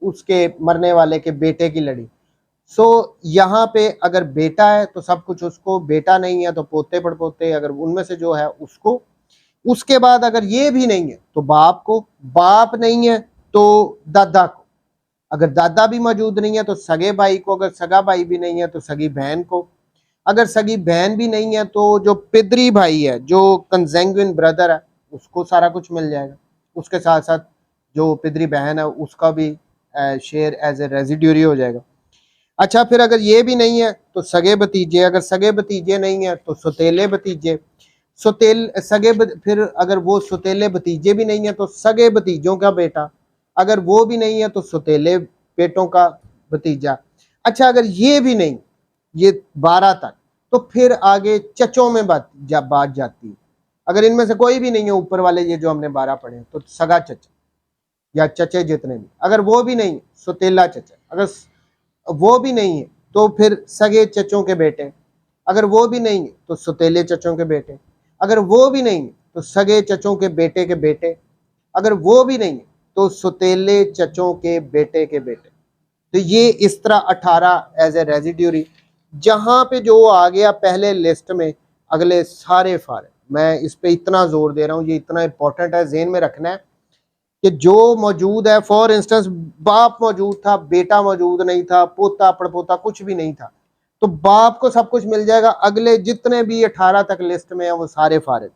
उसके मरने वाले के बेटे की लड़ी। यहाँ पे अगर बेटा है तो सब कुछ उसको, बेटा नहीं है तो पोते पड़पोते, अगर उनमें से जो है उसको। उसके बाद अगर ये भी नहीं है तो बाप को, बाप नहीं है तो दादा को, अगर दादा भी मौजूद नहीं है तो सगे भाई को, अगर सगा भाई भी नहीं है तो सगी बहन को, अगर सगी बहन भी नहीं है तो जो पितरी भाई है, जो कंजेंगुइन ब्रदर है, उसको सारा कुछ मिल जाएगा। उसके साथ साथ जो पितरी बहन है उसका भी शेयर एज ए रेजिड्यूरी हो जाएगा। अच्छा, फिर अगर ये भी नहीं है तो सगे भतीजे, अगर सगे भतीजे नहीं है तो सुतेले भतीजे, फिर अगर वो सुतेले भतीजे भी नहीं है तो सगे भतीजों का बेटा, अगर वो भी नहीं है तो सुतेले बेटों का भतीजा। अच्छा, अगर ये भी नहीं, ये 12 तक, तो फिर आगे चचों में बात जाती है। अगर इनमें से कोई भी नहीं है, ऊपर वाले ये जो हमने 12 पढ़े तो सगा चचा या चचे जितने भी, अगर वो भी नहीं, सुतेला चचा, अगर वो भी नहीं है तो फिर सगे चचों के बेटे, अगर वो भी नहीं है तो सुतेले चचों के बेटे, अगर वो भी नहीं है तो सगे चचों के बेटे, अगर वो भी नहीं है तो सुतेले चचों के बेटे। तो ये इस तरह 18 एज ए रेजिड्यूरी, जहां पे जो आ गया पहले लिस्ट में, अगले सारे फारे। मैं इस पे इतना जोर दे रहा हूँ, ये इतना इंपॉर्टेंट है, ज़हन में रखना है कि जो मौजूद है, फॉर इंस्टेंस बाप मौजूद था, बेटा मौजूद नहीं था, पोता पड़पोता कुछ भी नहीं था, तो बाप को सब कुछ मिल जाएगा, अगले जितने भी 18 तक लिस्ट में है वो सारे फारिग।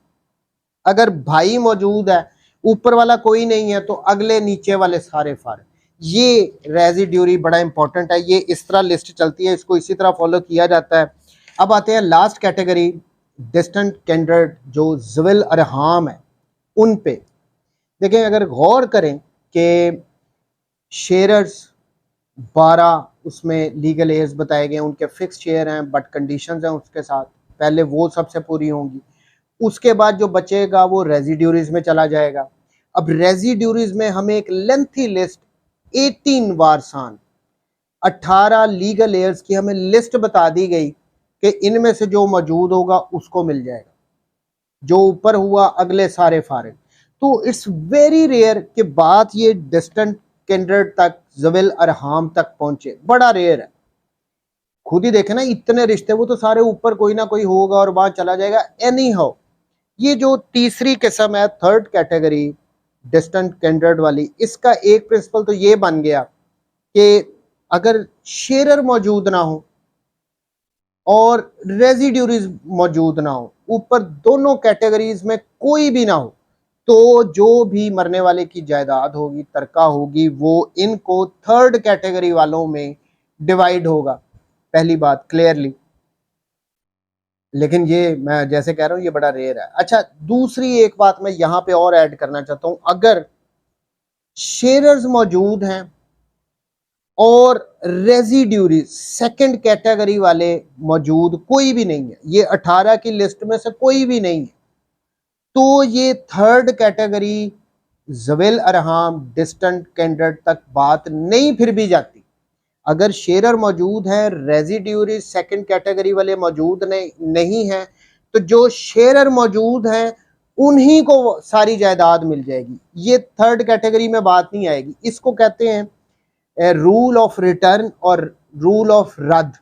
अगर भाई मौजूद है, ऊपर वाला कोई नहीं है, तो अगले नीचे वाले सारे फारिग। ये रेजिड्यूरी बड़ा इंपॉर्टेंट है, ये इस तरह लिस्ट चलती है, इसको इसी तरह फॉलो किया जाता है। अब आते हैं लास्ट कैटेगरी, डिस्टेंट कैंडिडेट जो ज़विल अरहाम है उन पे। देखें, अगर गौर करें कि शेयरर्स 12 उसमें लीगल एज बताए गए, उनके फिक्स शेयर हैं बट कंडीशंस हैं उसके साथ, पहले वो सबसे पूरी होंगी, उसके बाद जो बचेगा वो रेजिड्यूरीज में चला जाएगा। अब रेजिड्यूरीज में हमें एक लेंथी लिस्ट 18 वारसान 18 लीगल एयर्स की हमें लिस्ट बता दी गई कि इनमें से जो मौजूद होगा उसको मिल जाएगा, जो ऊपर हुआ अगले सारे फारिग। तो इट्स वेरी रेयर कि बात ये डिस्टेंट कैंडिडेट तक, ज़विल अरहाम तक पहुंचे, बड़ा रेयर है। खुद ही देखे ना, इतने रिश्ते, वो तो सारे ऊपर कोई ना कोई होगा और वहां चला जाएगा एनी हाउ। ये जो तीसरी किस्म है, थर्ड कैटेगरी डिस्टेंट कैंडिडेट वाली, इसका एक प्रिंसिपल तो ये बन गया कि अगर शेयरर मौजूद ना हो और रेजिड्यूरीज मौजूद ना हो, ऊपर दोनों कैटेगरीज में कोई भी ना हो, तो जो भी मरने वाले की जायदाद होगी, तरका होगी, वो इनको थर्ड कैटेगरी वालों में डिवाइड होगा। पहली बात क्लियरली, लेकिन ये मैं जैसे कह रहा हूं ये बड़ा रेयर है। अच्छा, दूसरी एक बात मैं यहां पे और ऐड करना चाहता हूं, अगर शेयरर्स मौजूद हैं और रेजिड्यूरी सेकंड कैटेगरी वाले मौजूद कोई भी नहीं है, ये 18 की लिस्ट में से कोई भी नहीं है, तो ये थर्ड कैटेगरी ज़विल अरहाम डिस्टेंट कैंडिडेट तक बात नहीं फिर भी जाती। अगर शेयरर मौजूद है, रेजिड्यूरी सेकंड कैटेगरी वाले मौजूद नहीं है, तो जो शेयरर मौजूद हैं उन्हीं को सारी जायदाद मिल जाएगी, ये थर्ड कैटेगरी में बात नहीं आएगी। इसको कहते हैं रूल ऑफ रिटर्न और रूल ऑफ रद्द।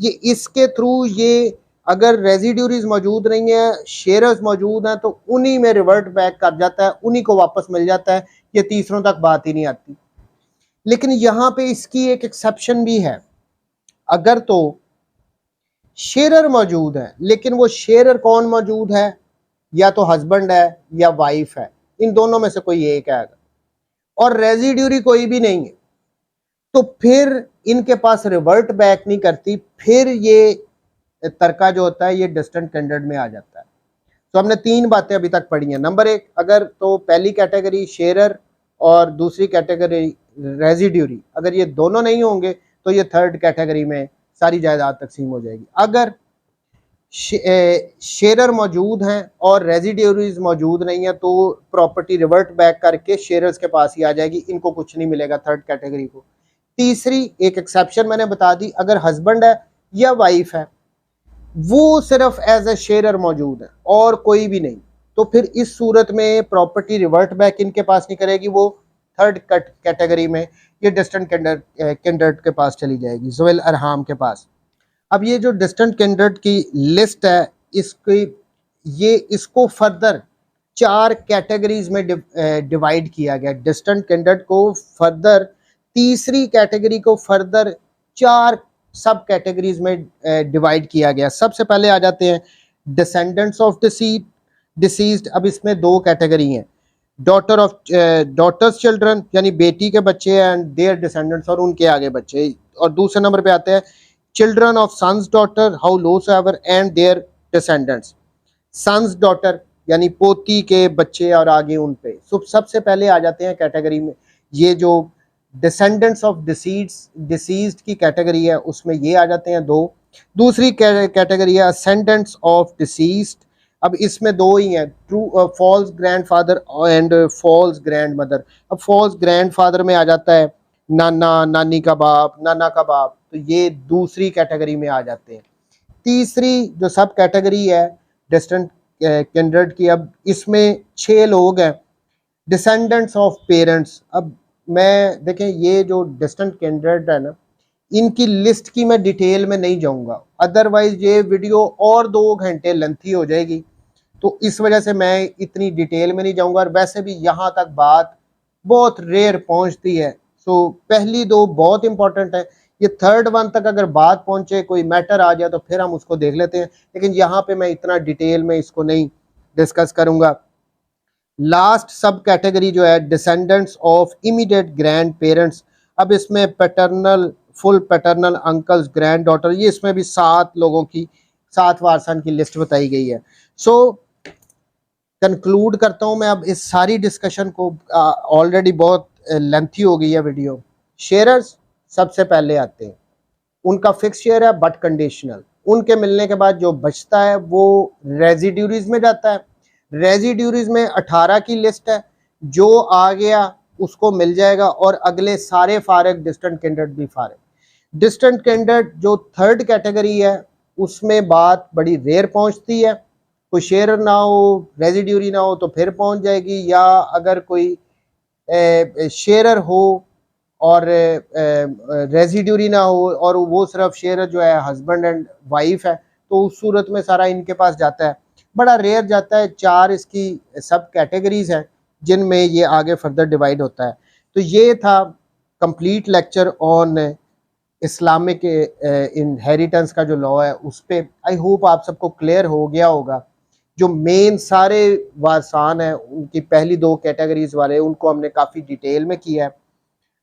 ये इसके थ्रू, ये अगर रेजिड्यूरीज मौजूद नहीं है, शेयरर्स मौजूद हैं, तो उन्हीं में रिवर्ट बैक कर जाता है, उन्हीं को वापस मिल जाता है, ये तीसरों तक बात ही नहीं आती। लेकिन यहां पे इसकी एक एक्सेप्शन भी है, अगर तो शेयरर मौजूद है, लेकिन वो शेयरर कौन मौजूद है, या तो हस्बैंड है या वाइफ है, इन दोनों में से कोई एक है, और रेजिड्यूरी कोई भी नहीं है, तो फिर इनके पास रिवर्ट बैक नहीं करती, फिर ये तरका जो होता है ये डिस्टेंट कैंडिडेट में आ जाता है। तो हमने 3 बातें अभी तक पढ़ी हैं। नंबर 1, अगर तो पहली कैटेगरी शेयरर और दूसरी कैटेगरी रेजिड्यूरी, अगर ये दोनों नहीं होंगे तो ये थर्ड कैटेगरी में सारी जायदाद तकसीम हो जाएगी। अगर शेयरर मौजूद हैं और रेजिड्यूरीज मौजूद नहीं है, तो प्रॉपर्टी रिवर्ट बैक करके शेयरर्स के पास ही आ जाएगी, इनको कुछ नहीं मिलेगा थर्ड कैटेगरी को। तीसरी एक एक्सेप्शन मैंने बता दी, अगर हस्बैंड है या वाइफ है, वो सिर्फ एज ए शेयरर मौजूद है और कोई भी नहीं, तो फिर इस सूरत में प्रॉपर्टी रिवर्ट बैक इनके पास नहीं करेगी, वो थर्ड कैटेगरी में ये डिस्टेंट कैंडिडेट के पास चली जाएगी, ज़विल अरहाम के पास। अब ये जो डिस्टेंट कैंडिडेट की लिस्ट है, इसको फर्दर 4 कैटेगरीज में डिवाइड किया गया। डिस्टेंट कैंडिडेट को फर्दर, तीसरी कैटेगरी को फर्दर 4 सब कैटेगरीज में डिवाइड किया गया। सबसे पहले आ जाते हैं डिसेंडेंट्स ऑफ डिसीज्ड। अब इसमें 2 कैटेगरी हैं, डॉटर्स चिल्ड्रन यानी बेटी के बच्चे एंड देयर डिसेंडेंट्स और उनके आगे बच्चे, और दूसरे नंबर पे आते हैं children of sons daughter how low ever and their descendants. Sons daughter यानी पोती के बच्चे और आगे उन पे। सबसे पहले आ जाते हैं कैटेगरी में, ये जो डिसेंडेंट्स ऑफ डिसीज्ड की कैटेगरी है उसमें ये आ जाते हैं 2। दूसरी कैटेगरी है असेंडेंट्स ऑफ डिसीज्ड। अब इसमें 2 ही हैं, true false grandfather and false grandmother. अब फॉल्स ग्रैंडफादर में आ जाता है नाना, नानी का बाप, नाना का बाप, तो ये दूसरी कैटेगरी में आ जाते हैं। तीसरी जो सब कैटेगरी है डिस्टेंट कैंडिडेट की, अब इसमें 6 लोग हैं, डिसेंडेंट्स ऑफ पेरेंट्स। अब मैं देखें, ये जो डिस्टेंट कैंडिडेट है ना, इनकी लिस्ट की मैं डिटेल में नहीं जाऊंगा, अदरवाइज ये वीडियो और 2 घंटे लेंथी हो जाएगी, तो इस वजह से मैं इतनी डिटेल में नहीं जाऊंगा। और वैसे भी यहाँ तक बात बहुत रेयर पहुँचती है, सो पहली 2 बहुत इंपॉर्टेंट है, ये थर्ड वन तक अगर बात पहुंचे, कोई मैटर आ जाए तो फिर हम उसको देख लेते हैं, लेकिन यहाँ पे मैं इतना डिटेल में इसको नहीं डिस्कस करूंगा। लास्ट सब कैटेगरी जो है descendants of immediate grandparents. अब इसमें paternal, full paternal uncles, granddaughter, ये इसमें भी 7 लोगों की, 7 वारसान की लिस्ट बताई गई है। सो कंक्लूड करता हूं मैं अब इस सारी डिस्कशन को, ऑलरेडी बहुत लेंथी हो गई है वीडियो। शेयरर्स सबसे पहले आते हैं, उनका फिक्स शेयर है बट कंडीशनल। उनके मिलने के बाद जो बचता है वो रेजिड्यूरीज में जाता है। रेजिड्यूरीज में 18 की लिस्ट है, जो आ गया उसको मिल जाएगा, और अगले सारे फारग, डिस्टेंट कैंडिडेट भी फारग। डिस्टेंट कैंडिडेट जो थर्ड कैटेगरी है उसमें बात बड़ी रेयर पहुंचती है, कोई शेयर ना हो, रेजिड्यूरी ना हो तो फिर पहुंच जाएगी, या अगर कोई शेयरर हो और रेजिड्यूरी ना हो और वो सिर्फ शेयर जो है हस्बैंड एंड वाइफ है, तो उस सूरत में सारा इनके पास जाता है, बड़ा रेयर जाता है। 4 इसकी सब कैटेगरीज हैं जिनमें ये आगे फर्दर डिवाइड होता है। तो ये था complete lecture on Islamic inheritance का जो लॉ है उस पे। आई होप आप सबको क्लियर हो गया होगा। जो मेन सारे वारसान हैं उनकी पहली 2 कैटेगरीज वाले, उनको हमने काफ़ी डिटेल में किया है।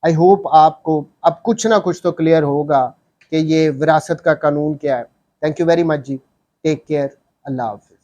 आई होप आपको अब कुछ ना कुछ तो क्लियर होगा कि ये विरासत का कानून क्या है। थैंक यू वेरी मच जी, टेक केयर, अल्लाह हाफ़िज़।